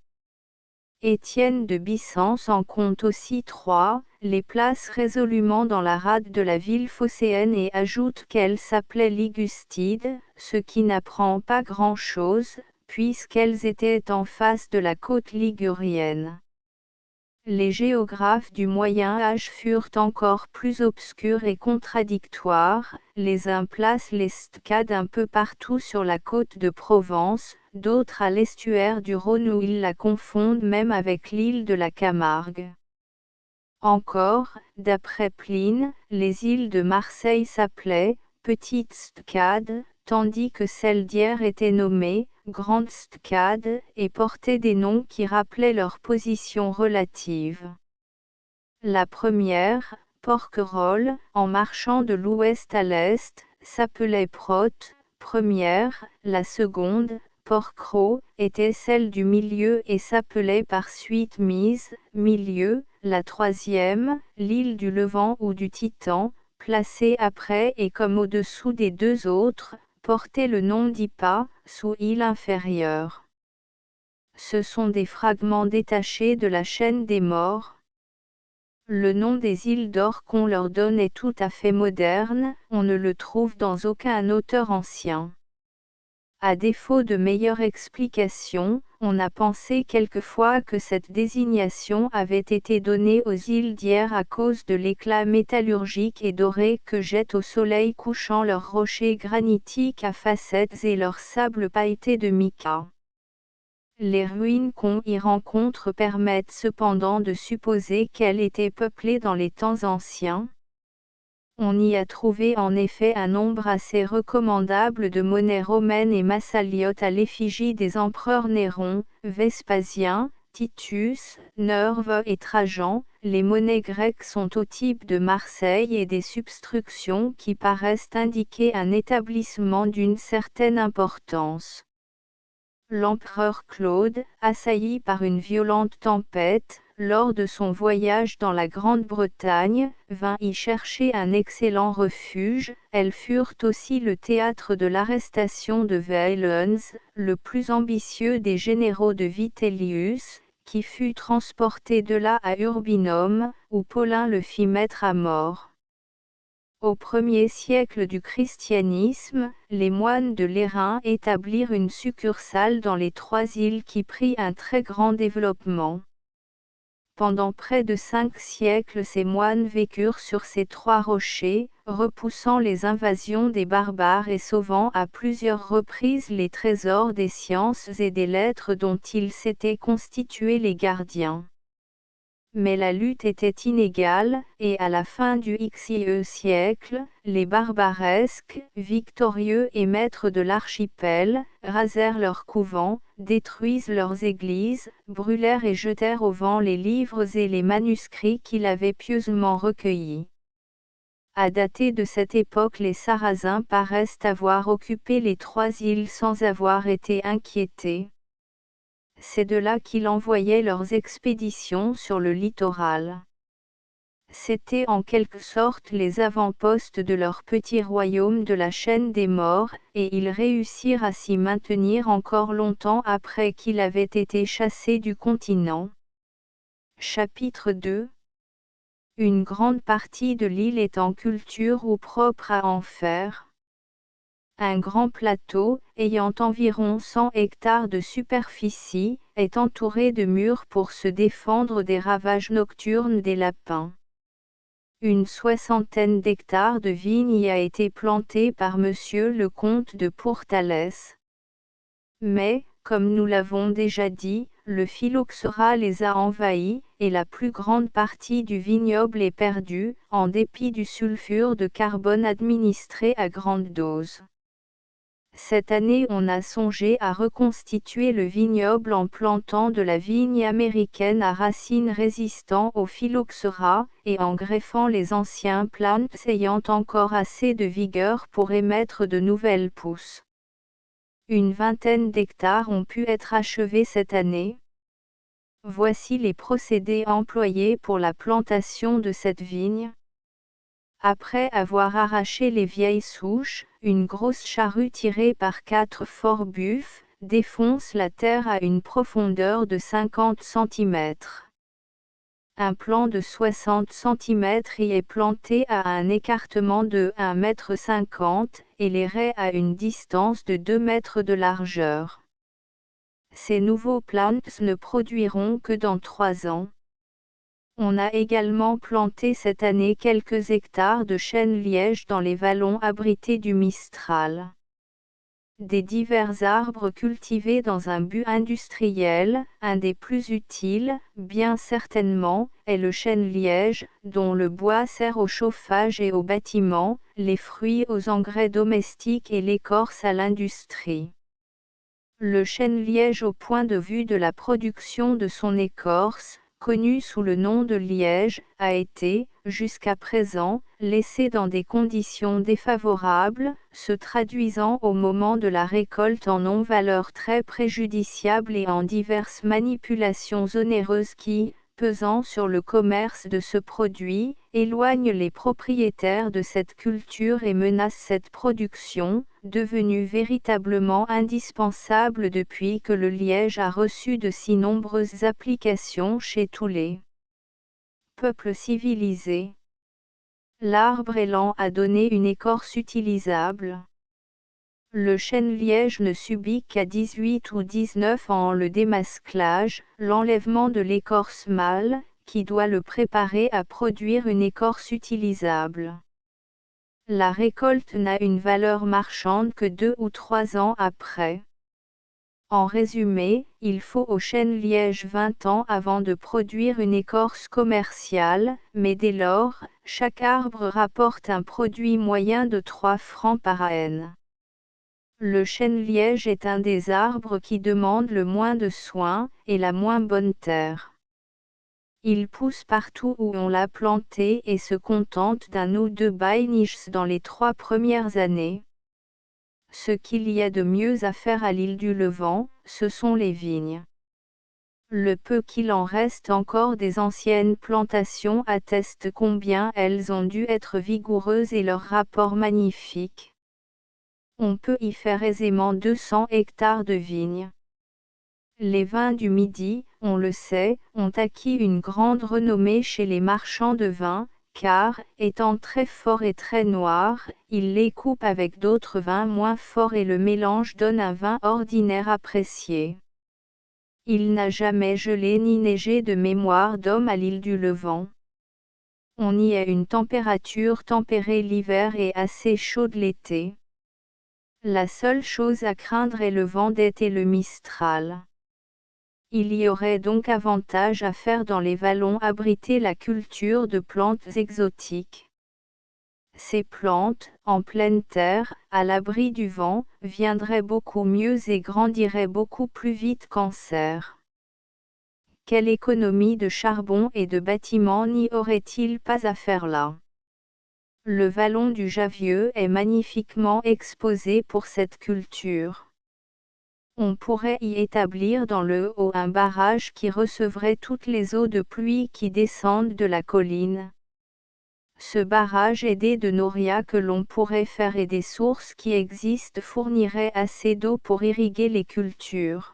Speaker 1: Étienne de Bissens en compte aussi 3, les place résolument dans la rade de la ville phocéenne et ajoute qu'elles s'appelaient Ligustides, ce qui n'apprend pas grand-chose, puisqu'elles étaient en face de la côte ligurienne. Les géographes du Moyen Âge furent encore plus obscurs et contradictoires, les uns placent les Stcades un peu partout sur la côte de Provence, d'autres à l'estuaire du Rhône où ils la confondent même avec l'île de la Camargue. Encore, d'après Pline, les îles de Marseille s'appelaient « Petites Stcades », tandis que celles d'Hyères étaient nommées « Grandes Stcades » et portaient des noms qui rappelaient leur position relative. La première, Porquerolles, en marchant de l'ouest à l'est, s'appelait Prote, première, la seconde, Porquerolles, était celle du milieu et s'appelait par suite Mise, milieu, la troisième, l'île du Levant ou du Titan, placée après et comme au-dessous des deux autres, portait le nom d'Ippa, sous-île inférieure. Ce sont des fragments détachés de la chaîne des morts. Le nom des îles d'or qu'on leur donne est tout à fait moderne, on ne le trouve dans aucun auteur ancien. À défaut de meilleure explication, on a pensé quelquefois que cette désignation avait été donnée aux îles d'Hyères à cause de l'éclat métallurgique et doré que jettent au soleil couchant leurs rochers granitiques à facettes et leurs sables pailletés de mica. Les ruines qu'on y rencontre permettent cependant de supposer qu'elle était peuplée dans les temps anciens. On y a trouvé en effet un nombre assez recommandable de monnaies romaines et massaliotes à l'effigie des empereurs Néron, Vespasien, Titus, Nerve et Trajan. Les monnaies grecques sont au type de Marseille et des substructions qui paraissent indiquer un établissement d'une certaine importance. L'empereur Claude, assailli par une violente tempête, lors de son voyage dans la Grande-Bretagne, vint y chercher un excellent refuge. Elles furent aussi le théâtre de l'arrestation de Valens, le plus ambitieux des généraux de Vitellius, qui fut transporté de là à Urbinum, où Paulin le fit mettre à mort. Au 1er siècle du christianisme, les moines de l'Airain établirent une succursale dans les 3 îles qui prit un très grand développement. Pendant près de 5 siècles ces moines vécurent sur ces 3 rochers, repoussant les invasions des barbares et sauvant à plusieurs reprises les trésors des sciences et des lettres dont ils s'étaient constitués les gardiens. Mais la lutte était inégale, et à la fin du Xe siècle, les barbaresques, victorieux et maîtres de l'archipel, rasèrent leurs couvents, détruisirent leurs églises, brûlèrent et jetèrent au vent les livres et les manuscrits qu'ils avaient pieusement recueillis. À dater de cette époque, les Sarrasins paraissent avoir occupé les 3 îles sans avoir été inquiétés. C'est de là qu'ils envoyaient leurs expéditions sur le littoral. C'étaient en quelque sorte les avant-postes de leur petit royaume de la chaîne des morts, et ils réussirent à s'y maintenir encore longtemps après qu'il avait été chassé du continent. Chapitre 2. Une grande partie de l'île est en culture ou propre à en faire. Un grand plateau, ayant environ 100 hectares de superficie, est entouré de murs pour se défendre des ravages nocturnes des lapins. Une 60aine d'hectares de vignes y a été plantée par monsieur le comte de Pourtalès. Mais, comme nous l'avons déjà dit, le phylloxéra les a envahis, et la plus grande partie du vignoble est perdue, en dépit du sulfure de carbone administré à grande dose. Cette année on a songé à reconstituer le vignoble en plantant de la vigne américaine à racines résistant au phylloxéra, et en greffant les anciens plants ayant encore assez de vigueur pour émettre de nouvelles pousses. Une 20aine d'hectares ont pu être achevés cette année. Voici les procédés employés pour la plantation de cette vigne. Après avoir arraché les vieilles souches, une grosse charrue tirée par 4 forts buffles, défonce la terre à une profondeur de 50 cm. Un plant de 60 cm y est planté à un écartement de 1,50 m et les raies à une distance de 2 mètres de largeur. Ces nouveaux plants ne produiront que dans 3 ans. On a également planté cette année quelques hectares de chêne-liège dans les vallons abrités du Mistral. Des divers arbres cultivés dans un but industriel, un des plus utiles, bien certainement, est le chêne-liège, dont le bois sert au chauffage et au bâtiment, les fruits aux engrais domestiques et l'écorce à l'industrie. Le chêne-liège au point de vue de la production de son écorce, connu sous le nom de liège, a été, jusqu'à présent, laissé dans des conditions défavorables, se traduisant au moment de la récolte en non-valeur très préjudiciable et en diverses manipulations onéreuses qui, pesant sur le commerce de ce produit, éloignent les propriétaires de cette culture et menacent cette production, devenue véritablement indispensable depuis que le liège a reçu de si nombreuses applications chez tous les peuples civilisés. L'arbre est lent à donner une écorce utilisable. Le chêne-liège ne subit qu'à 18 ou 19 ans le démasclage, l'enlèvement de l'écorce mâle, qui doit le préparer à produire une écorce utilisable. La récolte n'a une valeur marchande que 2 ou 3 ans après. En résumé, il faut au chêne-liège 20 ans avant de produire une écorce commerciale, mais dès lors, chaque arbre rapporte un produit moyen de 3 francs par AN. Le chêne-liège est un des arbres qui demande le moins de soins, et la moins bonne terre. Il pousse partout où on l'a planté et se contente d'un ou deux bainiches dans les 3 premières années. Ce qu'il y a de mieux à faire à l'île du Levant, ce sont les vignes. Le peu qu'il en reste encore des anciennes plantations atteste combien elles ont dû être vigoureuses et leur rapport magnifique. On peut y faire aisément 200 hectares de vignes. Les vins du Midi, on le sait, ont acquis une grande renommée chez les marchands de vin, car, étant très forts et très noirs, ils les coupent avec d'autres vins moins forts et le mélange donne un vin ordinaire apprécié. Il n'a jamais gelé ni neigé de mémoire d'homme à l'île du Levant. On y a une température tempérée l'hiver et assez chaude l'été. La seule chose à craindre est le vent d'été et le mistral. Il y aurait donc avantage à faire dans les vallons abriter la culture de plantes exotiques. Ces plantes, en pleine terre, à l'abri du vent, viendraient beaucoup mieux et grandiraient beaucoup plus vite qu'en serre. Quelle économie de charbon et de bâtiments n'y aurait-il pas à faire là? Le vallon du Javieux est magnifiquement exposé pour cette culture. On pourrait y établir dans le haut un barrage qui recevrait toutes les eaux de pluie qui descendent de la colline. Ce barrage aidé de noria que l'on pourrait faire et des sources qui existent fournirait assez d'eau pour irriguer les cultures.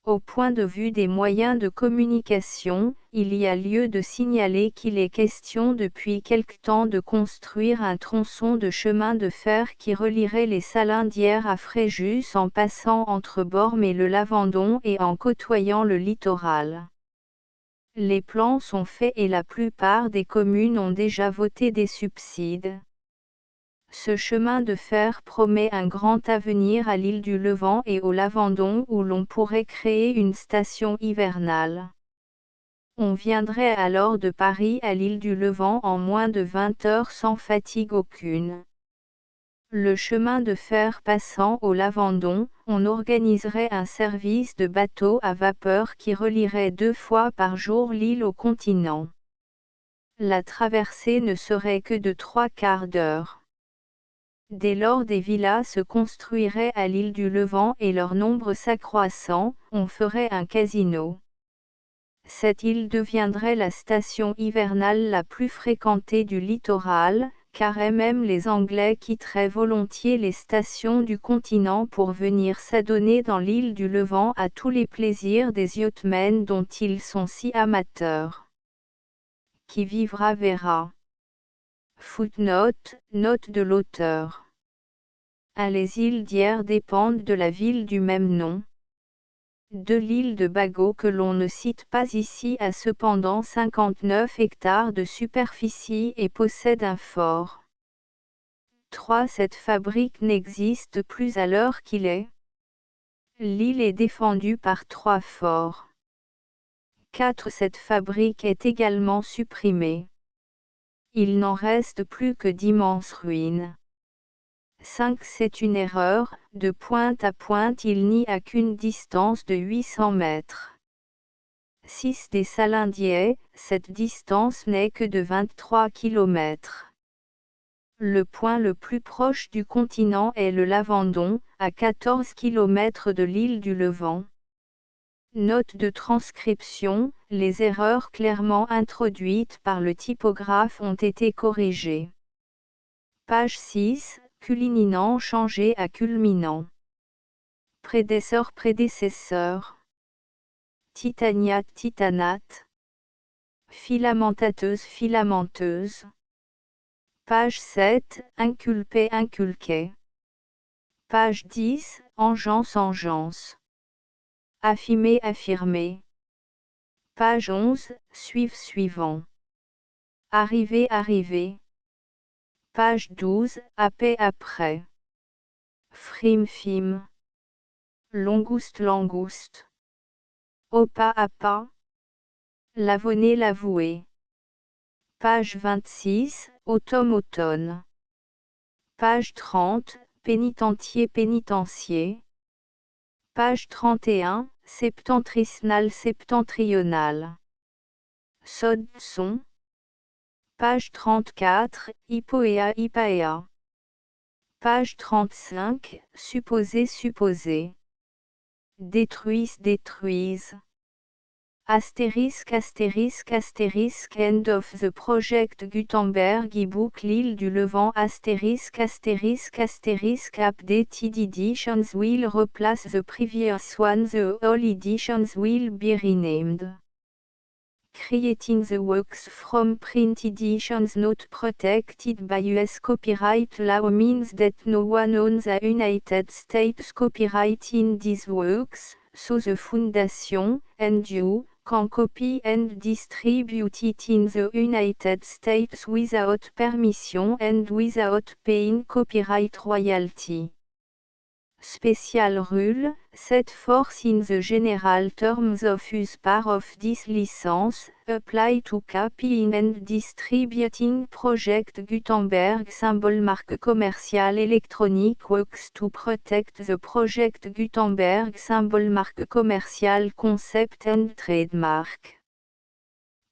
Speaker 1: Au point de vue des moyens de communication, il y a lieu de signaler qu'il est question depuis quelque temps de construire un tronçon de chemin de fer qui relierait les Salins d'Hyères à Fréjus en passant entre Bormes et le Lavandon et en côtoyant le littoral. Les plans sont faits et la plupart des communes ont déjà voté des subsides. Ce chemin de fer promet un grand avenir à l'île du Levant et au Lavandon où l'on pourrait créer une station hivernale. On viendrait alors de Paris à l'île du Levant en moins de 20 heures sans fatigue aucune. Le chemin de fer passant au Lavandon, on organiserait un service de bateaux à vapeur qui relierait 2 fois par jour l'île au continent. La traversée ne serait que de 3/4 d'heure. Dès lors des villas se construiraient à l'île du Levant et leur nombre s'accroissant, on ferait un casino. Cette île deviendrait la station hivernale la plus fréquentée du littoral, car même les Anglais quitteraient volontiers les stations du continent pour venir s'adonner dans l'île du Levant à tous les plaisirs des yachtsmen dont ils sont si amateurs. Qui vivra verra. Footnote, note de l'auteur. Les îles d'Hyères dépendent de la ville du même nom. De l'île de Bagot que l'on ne cite pas ici a cependant 59 hectares de superficie et possède un fort. 3. Cette fabrique n'existe plus à l'heure qu'il est. L'île est défendue par 3 forts. 4. Cette fabrique est également supprimée. Il n'en reste plus que d'immenses ruines. 5. C'est une erreur, de pointe à pointe il n'y a qu'une distance de 800 mètres. 6. Des Salindiais, cette distance n'est que de 23 km. Le point le plus proche du continent est le Lavandon, à 14 km de l'île du Levant. Note de transcription, les erreurs clairement introduites par le typographe ont été corrigées. Page 6. Culminant changé à culminant. Prédécesseur. Titaniate titanate. Filamenteuse. Page 7. Inculqué. Page 10. Engeance. Affirmé. Page 11. Suivant. Arrivé. Page 12. Après. Frime. Langouste. Au pas à pas. L'avoué. Page 26. Automne. Page 30. Pénitencier. Page 31. Septentrional. Son. Page 34. Hypaea. Page 35. Supposé. Détruisent. Astérisque, end of the project Gutenberg e-book l'île du Levant astérisque, updated editions will replace the previous one, the all editions will be renamed. Creating the works from print editions not protected by US copyright law means that no one owns the United States copyright in these works, so the Foundation, and you, can copy and distribute it in the United States without permission and without paying copyright royalty. Special rule, set forth in the general terms of use part of this license, apply to copying and distributing Project Gutenberg symbol marque commercial electronic works to protect the Project Gutenberg symbol marque commercial concept and trademark.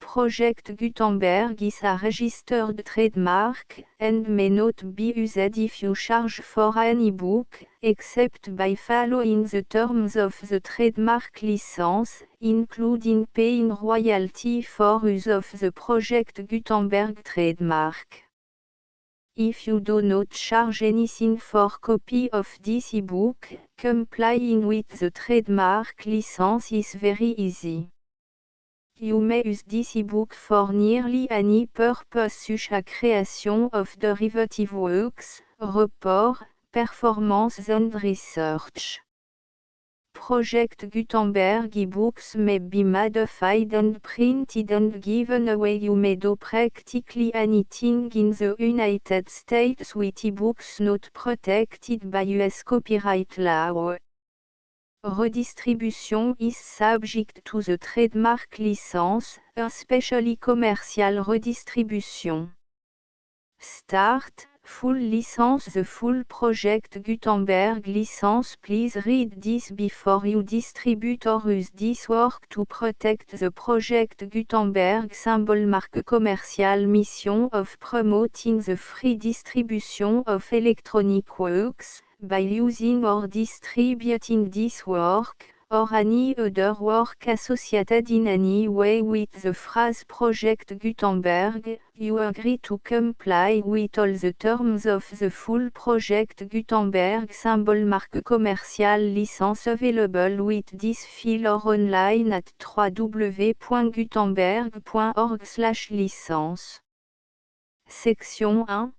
Speaker 1: Project Gutenberg is a registered trademark, and may not be used if you charge for an e-book, except by following the terms of the trademark license, including paying royalty for use of the Project Gutenberg trademark. If you do not charge anything for copy of this e-book, complying with the trademark license is very easy. You may use this e-book for nearly any purpose such as creation of derivative works, report, performance and research. Project Gutenberg e-books may be modified and printed and given away. You may do practically anything in the United States with e-books not protected by US copyright law. Redistribution is subject to the trademark license, especially commercial redistribution. Start, full license. The full Project Gutenberg license. Please read this before you distribute or use this work to protect the Project Gutenberg symbol marque commercial. Mission of promoting the free distribution of electronic works. By using or distributing this work, or any other work associated in any way with the phrase Project Gutenberg, you agree to comply with all the terms of the full Project Gutenberg symbol marque commerciale licence available with this file or online at www.gutenberg.org/licence. Section 1.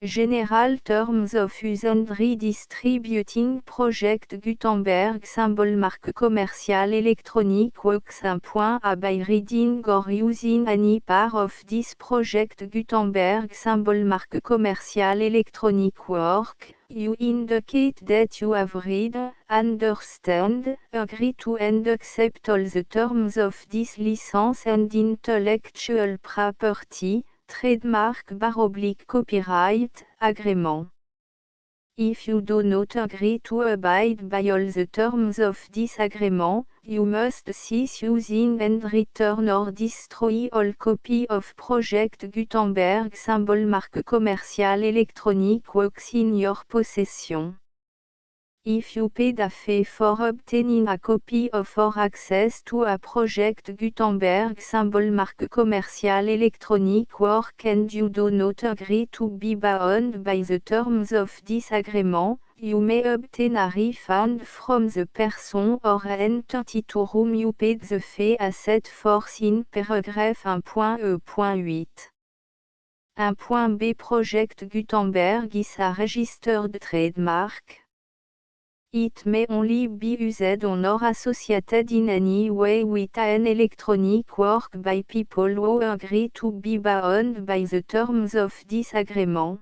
Speaker 1: General Terms of Use and Redistributing Project Gutenberg symbol marque commerciale électronique works 1.a by reading or using any part of this Project Gutenberg symbol marque commerciale électronique work, you indicate that you have read, understand, agree to and accept all the terms of this license and intellectual property, trademark / copyright, agrément. If you do not agree to abide by all the terms of this agreement, you must cease using and return or destroy all copy of Project Gutenberg symbol marque commerciale électronique works in your possession. If you paid a fee for obtaining a copy of or access to a Project Gutenberg symbol marque commerciale électronique work and you do not agree to be bound by the terms of this agreement, you may obtain a refund from the person or entity to whom you paid the fee as set forth in paragraph 1.e.8. 1.b Project Gutenberg is a registered trademark. It may only be used on or associated in any way with an electronic work by people who agree to be bound by the terms of this agreement.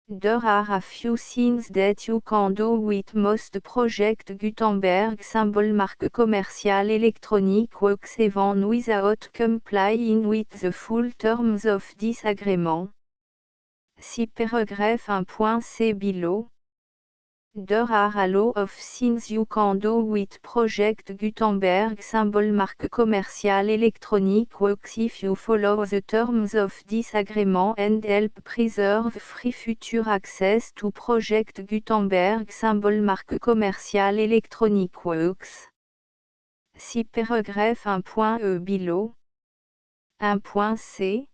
Speaker 1: There are a few things that you can do with most Project Gutenberg symbol marque commerciale électronique works even without complying with the full terms of this agreement. See paragraph 1.c below. There are a lot of things you can do with Project Gutenberg symbol marque commerciale électronique works if you follow the terms of this agreement and help preserve free future access to Project Gutenberg symbol marque commerciale électronique works. See paragraph 1.e below. 1.c.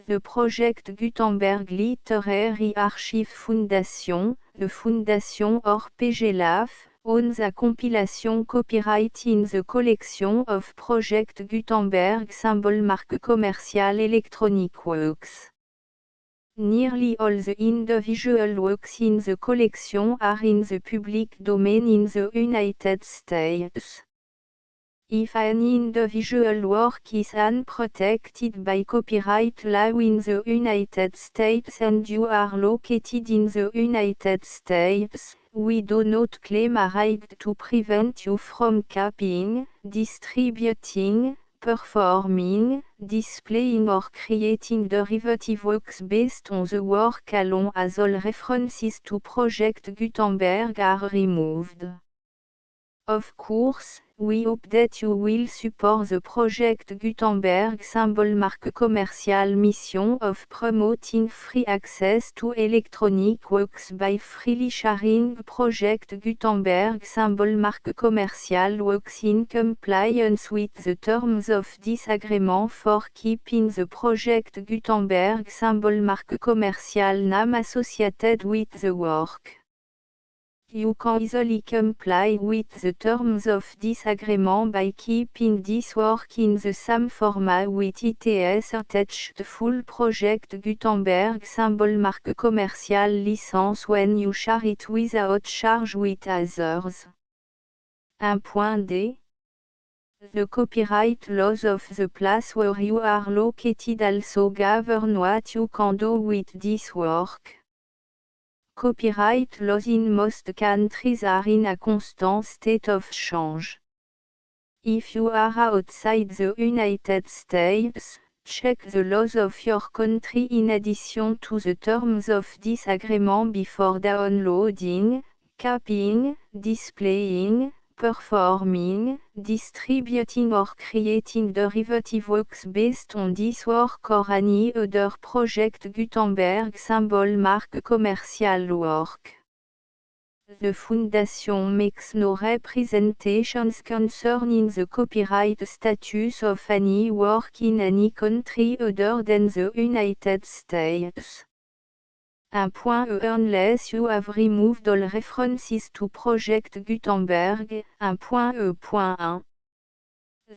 Speaker 1: The Project Gutenberg Literary Archive Foundation, the Foundation or PGLAF, owns a compilation copyright in the collection of Project Gutenberg symbol marque commerciale électronique works. Nearly all the individual works in the collection are in the public domain in the United States. If an individual work is unprotected by copyright law in the United States and you are located in the United States, we do not claim a right to prevent you from copying, distributing, performing, displaying or creating derivative works based on the work alone as all references to Project Gutenberg are removed. Of course, we hope that you will support the Project Gutenberg symbol marque commerciale mission of promoting free access to electronic works by freely sharing Project Gutenberg symbol marque commerciale works in compliance with the terms of this agreement for keeping the Project Gutenberg symbol marque commerciale name associated with the work. You can easily comply with the terms of this agreement by keeping this work in the same format with its attached full Project Gutenberg symbol marque commerciale license when you share it without charge with others. 1.d. The copyright laws of the place where you are located also govern what you can do with this work. Copyright laws in most countries are in a constant state of change. If you are outside the United States, check the laws of your country in addition to the terms of this agreement before downloading, copying, displaying, performing, distributing or creating derivative works based on this work or any other Project Gutenberg symbol marque commercial work. The Foundation makes no representations concerning the copyright status of any work in any country other than the United States. Unless you have removed all references to Project Gutenberg. 1.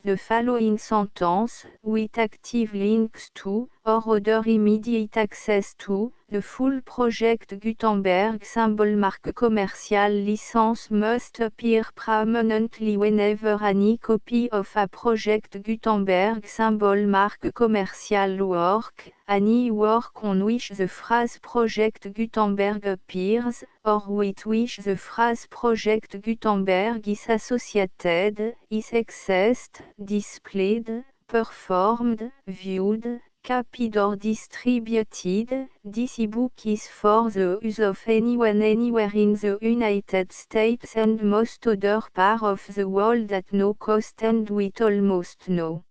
Speaker 1: The following sentence, with active links to, or other immediate access to, the full Project Gutenberg symbol marque commercial license must appear prominently whenever any copy of a Project Gutenberg symbol marque commercial work, any work on which the phrase Project Gutenberg appears, or with which the phrase Project Gutenberg is associated, is accessed, displayed, performed, viewed, copied or distributed. This ebook is for the use of anyone anywhere in the United States and most other parts of the world at no cost and with almost no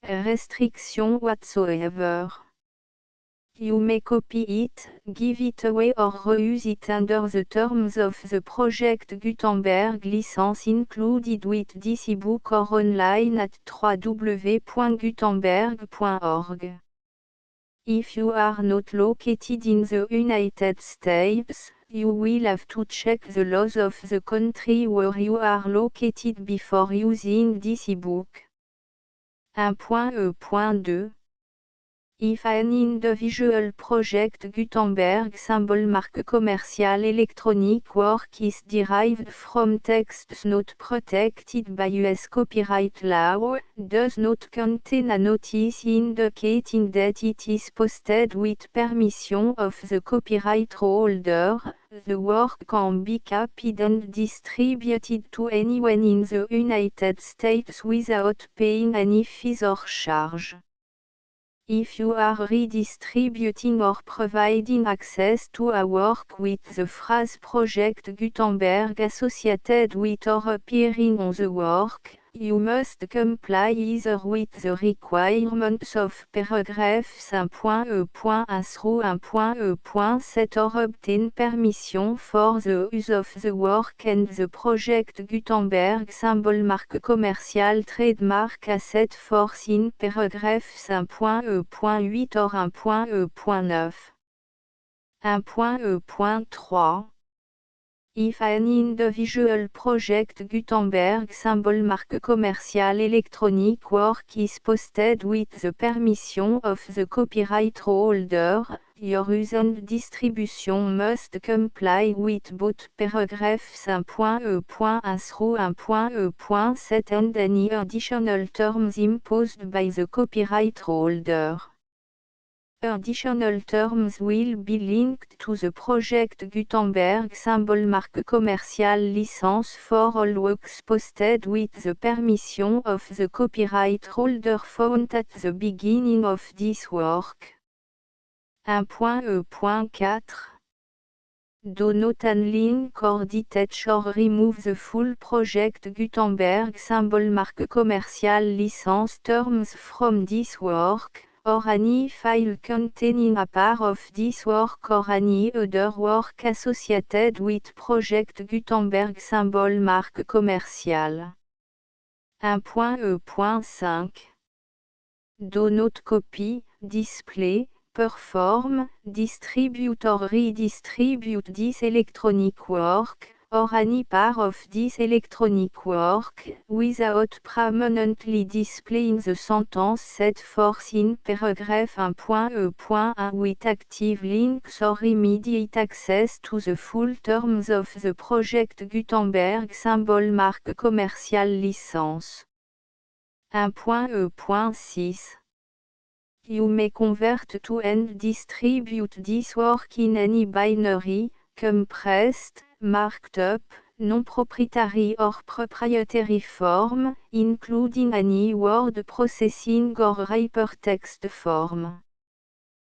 Speaker 1: restriction whatsoever. You may copy it, give it away or reuse it under the terms of the Project Gutenberg license included with this ebook or online at www.gutenberg.org. If you are not located in the United States, you will have to check the laws of the country where you are located before using this ebook. 1.2 If an individual Project Gutenberg symbol marque commercial electronic work is derived from texts not protected by US copyright law, does not contain a notice indicating that it is posted with permission of the copyright holder, the work can be copied and distributed to anyone in the United States without paying any fees or charge. If you are redistributing or providing access to a work with the phrase Project Gutenberg associated with or appearing on the work, you must comply either with the requirements of paragraphs 1.e.1 through 1.e.7 or obtain permission for the use of the work and the Project Gutenberg symbol marque commercial trademark asset force in paragraphs 1.e.8 or 1.e.9. 1.e.3 If an individual Project Gutenberg symbol marque commercial electronic work is posted with the permission of the copyright holder, your use and distribution must comply with both paragraphs 1.e.1 through 1.e.7 and any additional terms imposed by the copyright holder. Additional terms will be linked to the Project Gutenberg symbol marque commercial license for all works posted with the permission of the copyright holder found at the beginning of this work. 1.e.4 Do not unlink or detach or remove the full Project Gutenberg symbol marque commercial license terms from this work, or any file containing a part of this work or any other work associated with Project Gutenberg symbol marque commercial. 1.e.5 Do not copy, display, perform, distribute or redistribute this electronic work, or any part of this electronic work, without permanently displaying the sentence set forth in paragraph 1.e.1 with active links or immediate access to the full terms of the Project Gutenberg symbol marque commercial license. 1.e.6 You may convert to and distribute this work in any binary, compressed, marked up, non-proprietary or proprietary form, including any word processing or hypertext form.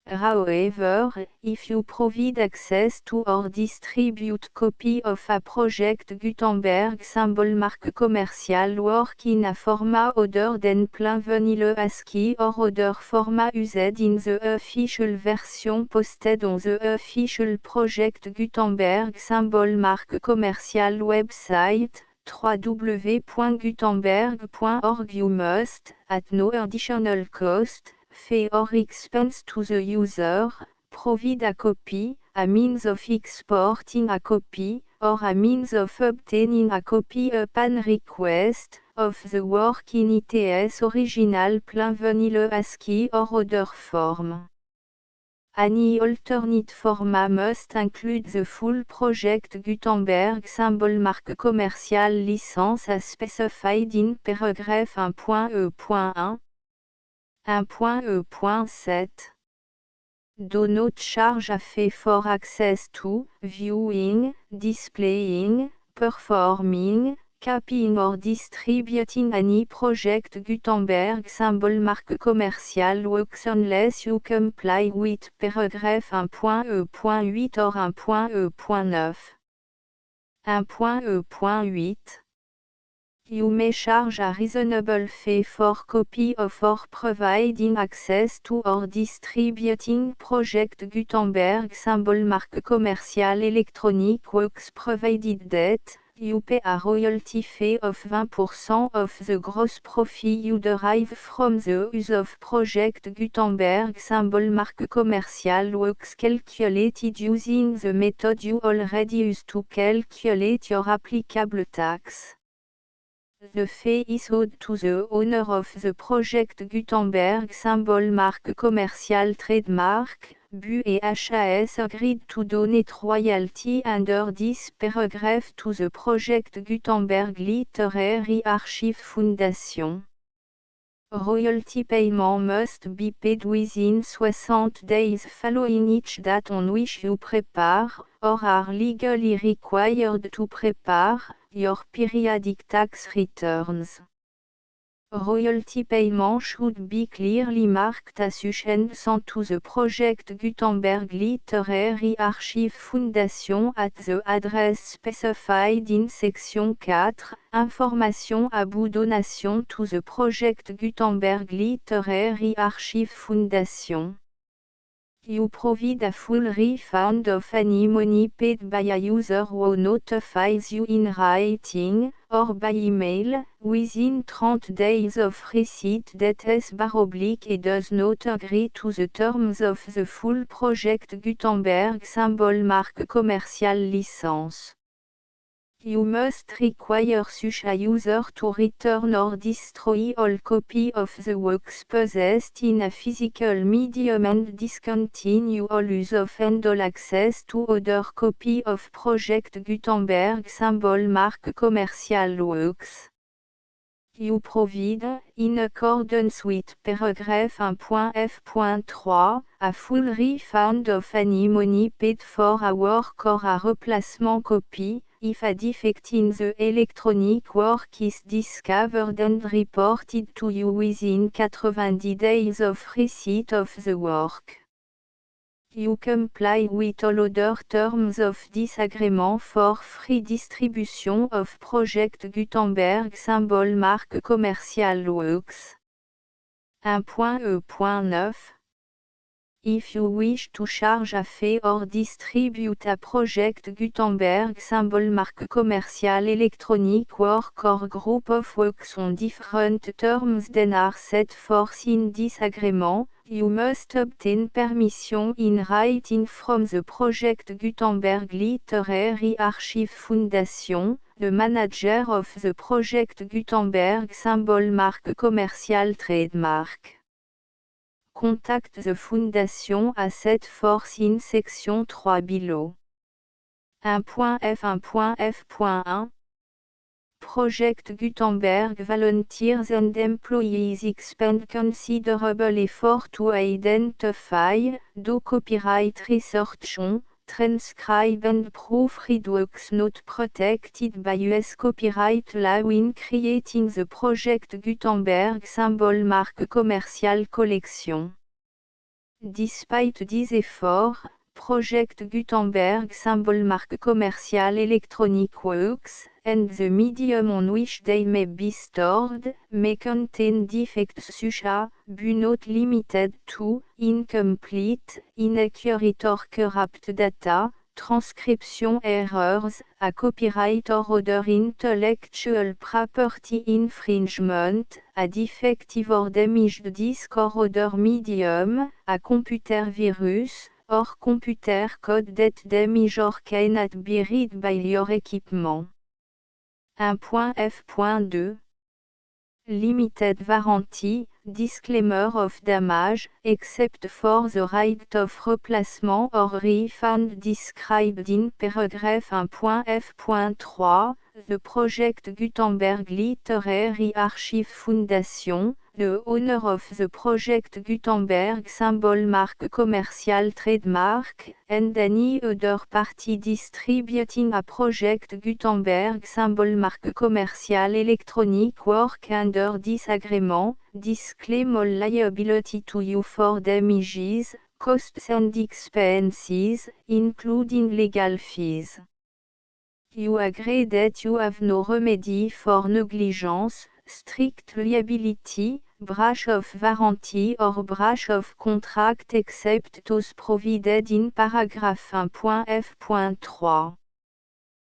Speaker 1: However, if you provide access to or distribute copy of a project Gutenberg symbol mark commercial work in a format other than plain vanilla ASCII or other format used in the official version posted on the official project Gutenberg symbol mark commercial website, www.gutenberg.org, you must, at no additional cost, fee or expense to the user, provide a copy, a means of exporting a copy, or a means of obtaining a copy upon request, of the work in its original plain vanilla ASCII or other form. Any alternate format must include the full project Gutenberg symbol marque commercial licence as specified in paragraph 1.e.1. 1.e.7. Do not charge a fee for access to, viewing, displaying, performing, copying or distributing any project Gutenberg symbol marque commercial works unless you comply with paragraph 1.e.8 or 1.e.9. 1.e.8. You may charge a reasonable fee for copy of or providing access to or distributing project Gutenberg symbol marque commercial electronic works provided that you pay a royalty fee of 20% of the gross profit you derive from the use of project Gutenberg symbol marque commercial works calculated using the method you already use to calculate your applicable tax. The fee is owed to the owner of the project Gutenberg symbol marque commercial trademark, BU et HAS agreed to donate royalty under this paragraph to the project Gutenberg Literary Archive Foundation. Royalty payment must be paid within 60 days following each date on which you prepare, or are legally required to prepare, your periodic tax returns. Royalty payment should be clearly marked association to the project Gutenberg Literary Archive Foundation at the address specified in section 4, Information about donation to the project Gutenberg Literary Archive Foundation. You provide a full refund of any money paid by a user who notifies you in writing, or by email, within 30 days of receipt that et does not agree to the terms of the full project Gutenberg symbol marque commercial license. You must require such a user to return or destroy all copy of the works possessed in a physical medium and discontinue all use of and all access to other copy of project Gutenberg symbol marque commercial works. You provide, in accordance with paragraph 1.f.3, a full refund of any money paid for a work or a replacement copy, if a defect in the electronic work is discovered and reported to you within 90 days of receipt of the work. You comply with all other terms of this agreement for free distribution of project Gutenberg symbol marque commercial works. 1.e.9. If you wish to charge a fee or distribute a project Gutenberg symbol marque commercial electronic work or group of works on different terms than are set forth in this agreement, you must obtain permission in writing from the project Gutenberg Literary Archive Foundation, the manager of the project Gutenberg symbol marque commercial trademark. Contact the Foundation as set forth in section 3 below. 1.f.1.f.1 Project Gutenberg volunteers and employees expend considerable effort to identify, do copyright research on, transcribe and proofread works not protected by US copyright law in creating the project Gutenberg symbol marque commercial collection. despite these efforts, Project Gutenberg symbol marque commercial Electronic Works, and the medium on which they may be stored, may contain defects such as, but not limited to, incomplete, inaccurate or corrupt data, transcription errors, a copyright or other intellectual property infringement, a defective or damaged disk or other medium, a computer virus, or computer code that damage or cannot be read by your equipment. 1.f.2 Limited warranty, disclaimer of damage, except for the right of replacement or refund described in paragraph 1.f.3, the Project Gutenberg Literary Archive Foundation, the owner of the Project Gutenberg symbol mark commercial trademark, and any other party distributing a Project Gutenberg symbol mark commercial electronic work under this agreement, disclaim all liability to you for damages, costs and expenses, including legal fees. You agree that you have no remedy for negligence, strict liability, breach of warranty or breach of contract except those provided in paragraph 1.f.3.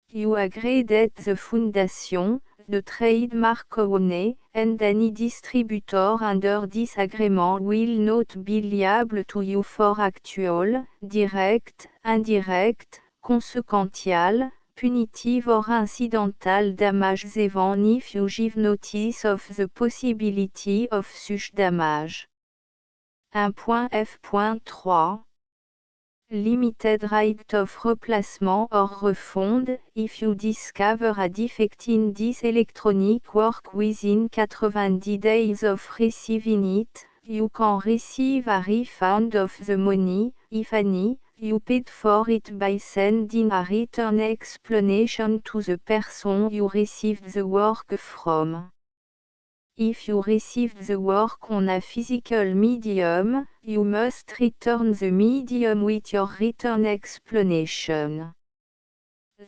Speaker 1: You agree that the Foundation, the trademark owner, and any distributor under this agreement will not be liable to you for actual, direct, indirect, consequential, punitive or incidental damages even if you give notice of the possibility of such damage. 1.f.3 Limited right of replacement or refund, if you discover a defect in this electronic work within 90 days of receiving it, you can receive a refund of the money, if any, you paid for it by sending a written explanation to the person you received the work from. If you received the work on a physical medium, you must return the medium with your written explanation.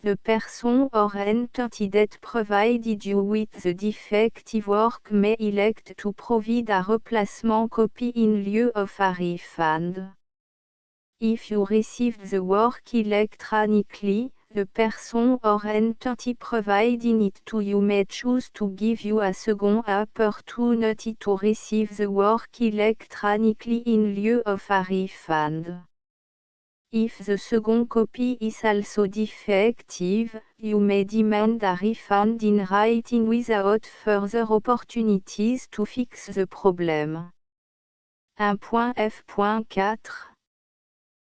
Speaker 1: The person or entity that provided you with the defective work may elect to provide a replacement copy in lieu of a refund. If you received the work electronically, the person or entity providing it to you may choose to give you a second opportunity to receive the work electronically in lieu of a refund. If the second copy is also defective, you may demand a refund in writing without further opportunities to fix the problem. 1.f.4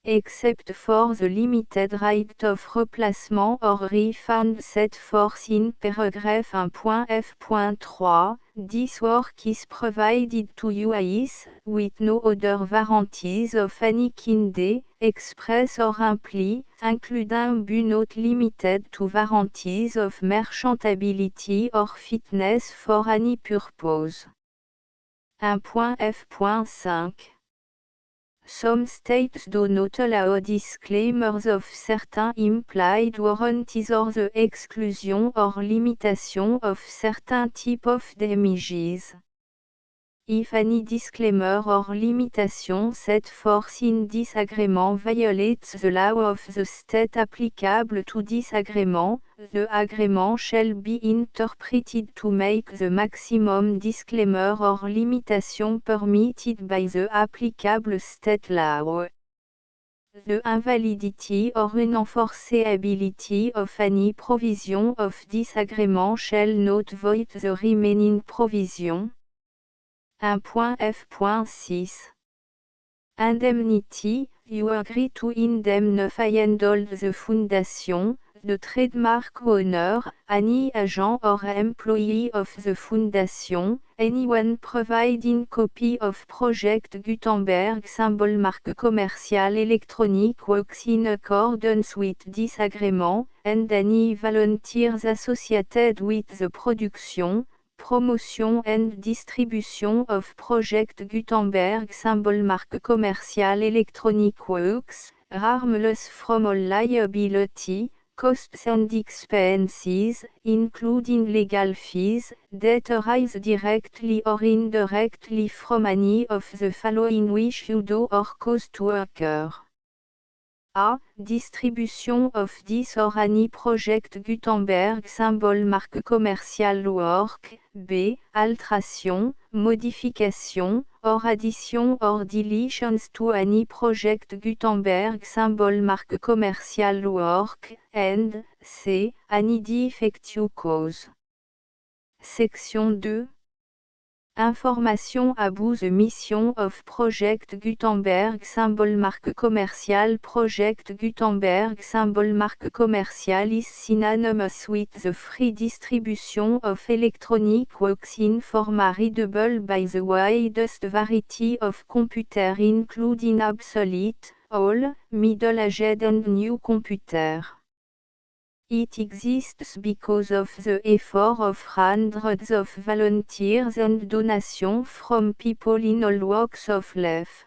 Speaker 1: Except for the limited right of replacement or refund set forth in paragraph 1.f.3, this work is provided to you as, with no other warranties of any kind, express or implied, including but not limited to warranties of merchantability or fitness for any purpose. 1.f.5 Some states do not allow disclaimers of certain implied warranties or the exclusion or limitation of certain type of damages. If any disclaimer or limitation set forth in this agreement violates the law of the state applicable to this agreement, the agreement shall be interpreted to make the maximum disclaimer or limitation permitted by the applicable state law. The invalidity or unenforceability of any provision of this agreement shall not void the remaining provision. 1.f.6 Indemnity, you agree to indemnify and hold the Foundation, the trademark owner, any agent or employee of the Foundation, anyone providing copy of Project Gutenberg symbol marque commercial electronic works in accordance with this agreement, and any volunteers associated with the production, Promotion and distribution of Project Gutenberg symbol marque commerciale Electronic Works, harmless from all liability, costs and expenses, including legal fees, that arise directly or indirectly from any of the following which you do or cause to occur. A. Distribution of this or any Project Gutenberg symbol marque commerciale work. B. Alteration, modification, or addition or deletions to any Project Gutenberg symbol marque commerciale work. And C. Any defective cause. Section 2. Information about the mission of Project Gutenberg symbol marque commerciale Project Gutenberg symbol marque commerciale is synonymous with the free distribution of electronic works in format readable by the widest variety of computer including obsolete, old, middle-aged and new computer. It exists because of the effort of hundreds of volunteers and donations from people in all walks of life.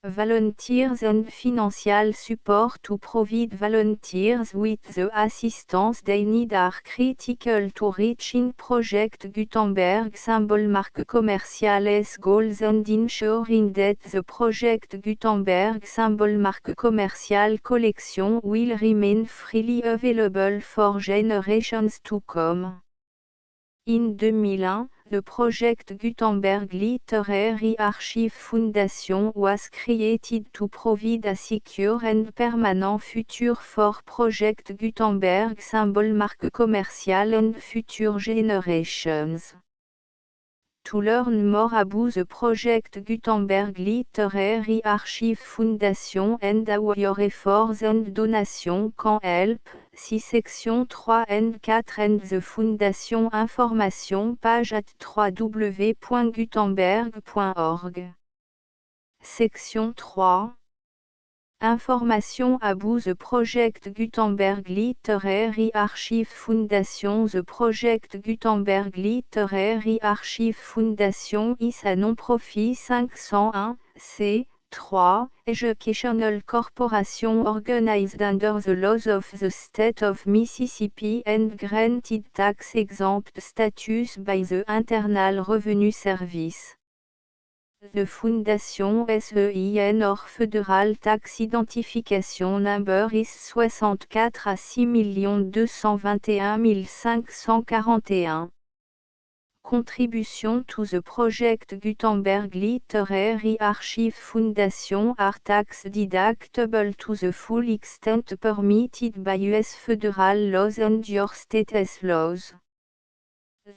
Speaker 1: Volunteers and financial support to provide volunteers with the assistance they need are critical to reaching Project Gutenberg symbol marque commerciale's goals and ensuring that the Project Gutenberg symbol marque commerciale collection will remain freely available for generations to come. In 2001, the Project Gutenberg Literary Archive Foundation was created to provide a secure and permanent future for Project Gutenberg symbol marque commerciale and future generations. To learn more about the Project Gutenberg Literary Archive Foundation and how your efforts and donations can help, see section 3 and 4 and the Foundation information page at www.gutenberg.org. Section 3. Information about the Project Gutenberg Literary Archive Foundation. The Project Gutenberg Literary Archive Foundation is a non-profit 501(c)(3) educational corporation organized under the laws of the state of Mississippi and granted tax-exempt status by the Internal Revenue Service. The Foundation SEIN or Federal Tax Identification Number is 64 à 6 221 541. Contribution to the Project Gutenberg Literary Archive Foundation are tax deductible to the full extent permitted by U.S. federal laws and your state's laws.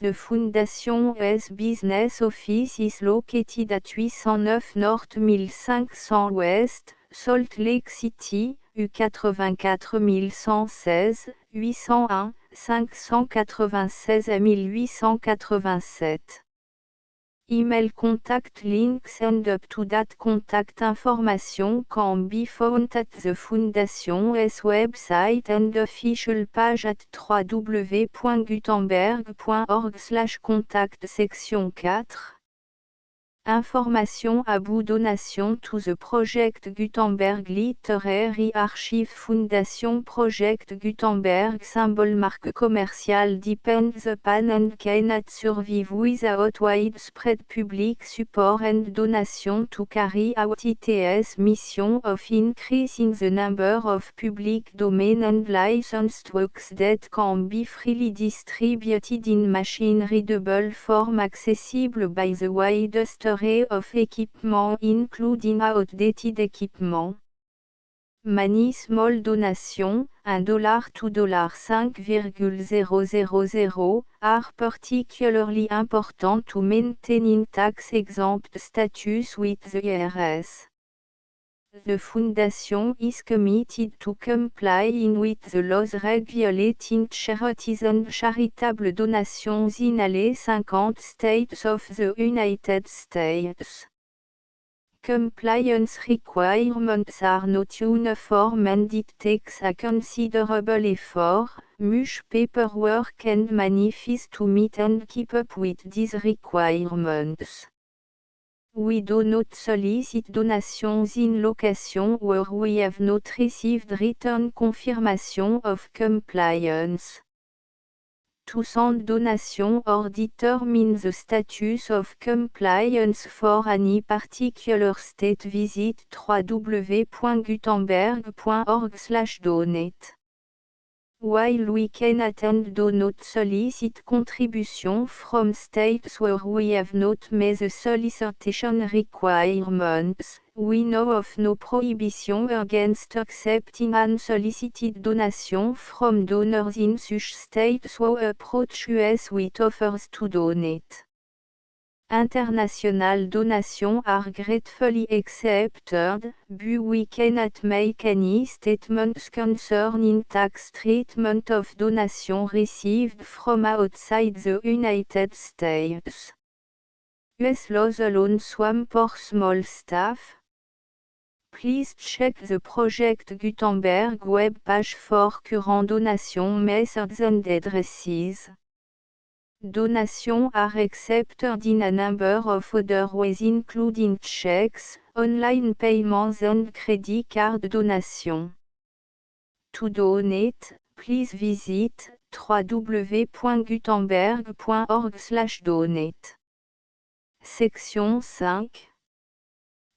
Speaker 1: The Foundation's business office is located at 809 North 1500 West, Salt Lake City, U84116, 801, 596 à 1887. Email contact links and up-to-date contact information can be found at the Foundation's website and official page at www.gutenberg.org/contact. Section 4. Information about donation to the Project Gutenberg Literary Archive Foundation. Project Gutenberg symbol marque commerciale depends upon and cannot survive without widespread public support and donation to carry out its mission of increasing the number of public domain and licensed works that can be freely distributed in machine-readable form accessible by the widest array of equipment including outdated equipment. Many small donations, $1 to $5,000, are particularly important to maintaining tax-exempt status with the IRS. The Foundation is committed to complying with the laws regulating charities and charitable donations in all 50 states of the United States. Compliance requirements are not uniform and it takes a considerable effort, much paperwork and money fees to meet and keep up with these requirements. We do not solicit donations in location where we have not received written confirmation of compliance. To send donation or determine the status of compliance for any particular state, visit www.gutenberg.org/donate. While we cannot and do not solicit contribution from states where we have not met the solicitation requirements, we know of no prohibition against accepting unsolicited donation from donors in such states who approach us with offers to donate. International donations are gratefully accepted, but we cannot make any statements concerning tax treatment of donations received from outside the United States. US laws alone swamp for small staff. Please check the Project Gutenberg web page for current donation methods and addresses. Donations are accepted in a number of other ways including checks, online payments and credit card donation. To donate, please visit www.gutenberg.org/donate. Section 5.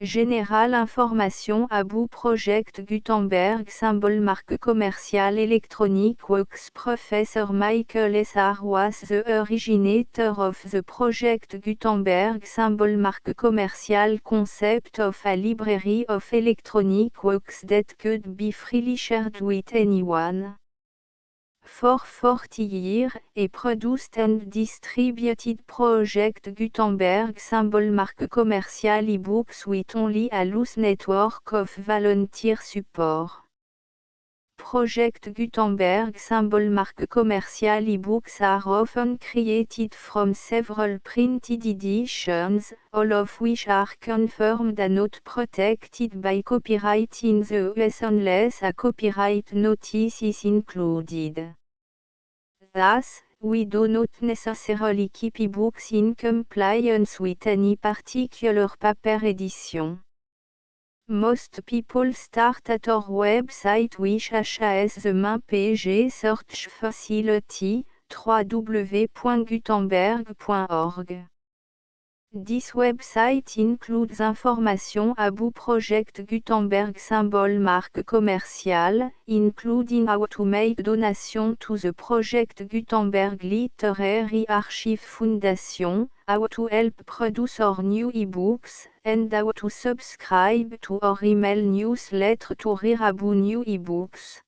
Speaker 1: Général information about Project Gutenberg symbol marque commerciale électronique works. Professor Michael S. R. was the originator of the Project Gutenberg symbol marque commerciale concept of a library of electronic works that could be freely shared with anyone. For 40 years, he produced and distributed Project Gutenberg symbol marque commerciale e-books with only a loose network of volunteer support. Project Gutenberg symbol marque commerciale e-books are often created from several printed editions, all of which are confirmed and not protected by copyright in the US unless a copyright notice is included. Thus, we do not necessarily keep ebooks in compliance with any particular paper edition. Most people start at our website which has the main page search facility, www.gutenberg.org. This website includes information about Project Gutenberg symbol marque commerciale, including how to make donation to the Project Gutenberg Literary Archive Foundation, how to help produce our new ebooks, and how to subscribe to our email newsletter to read about new ebooks.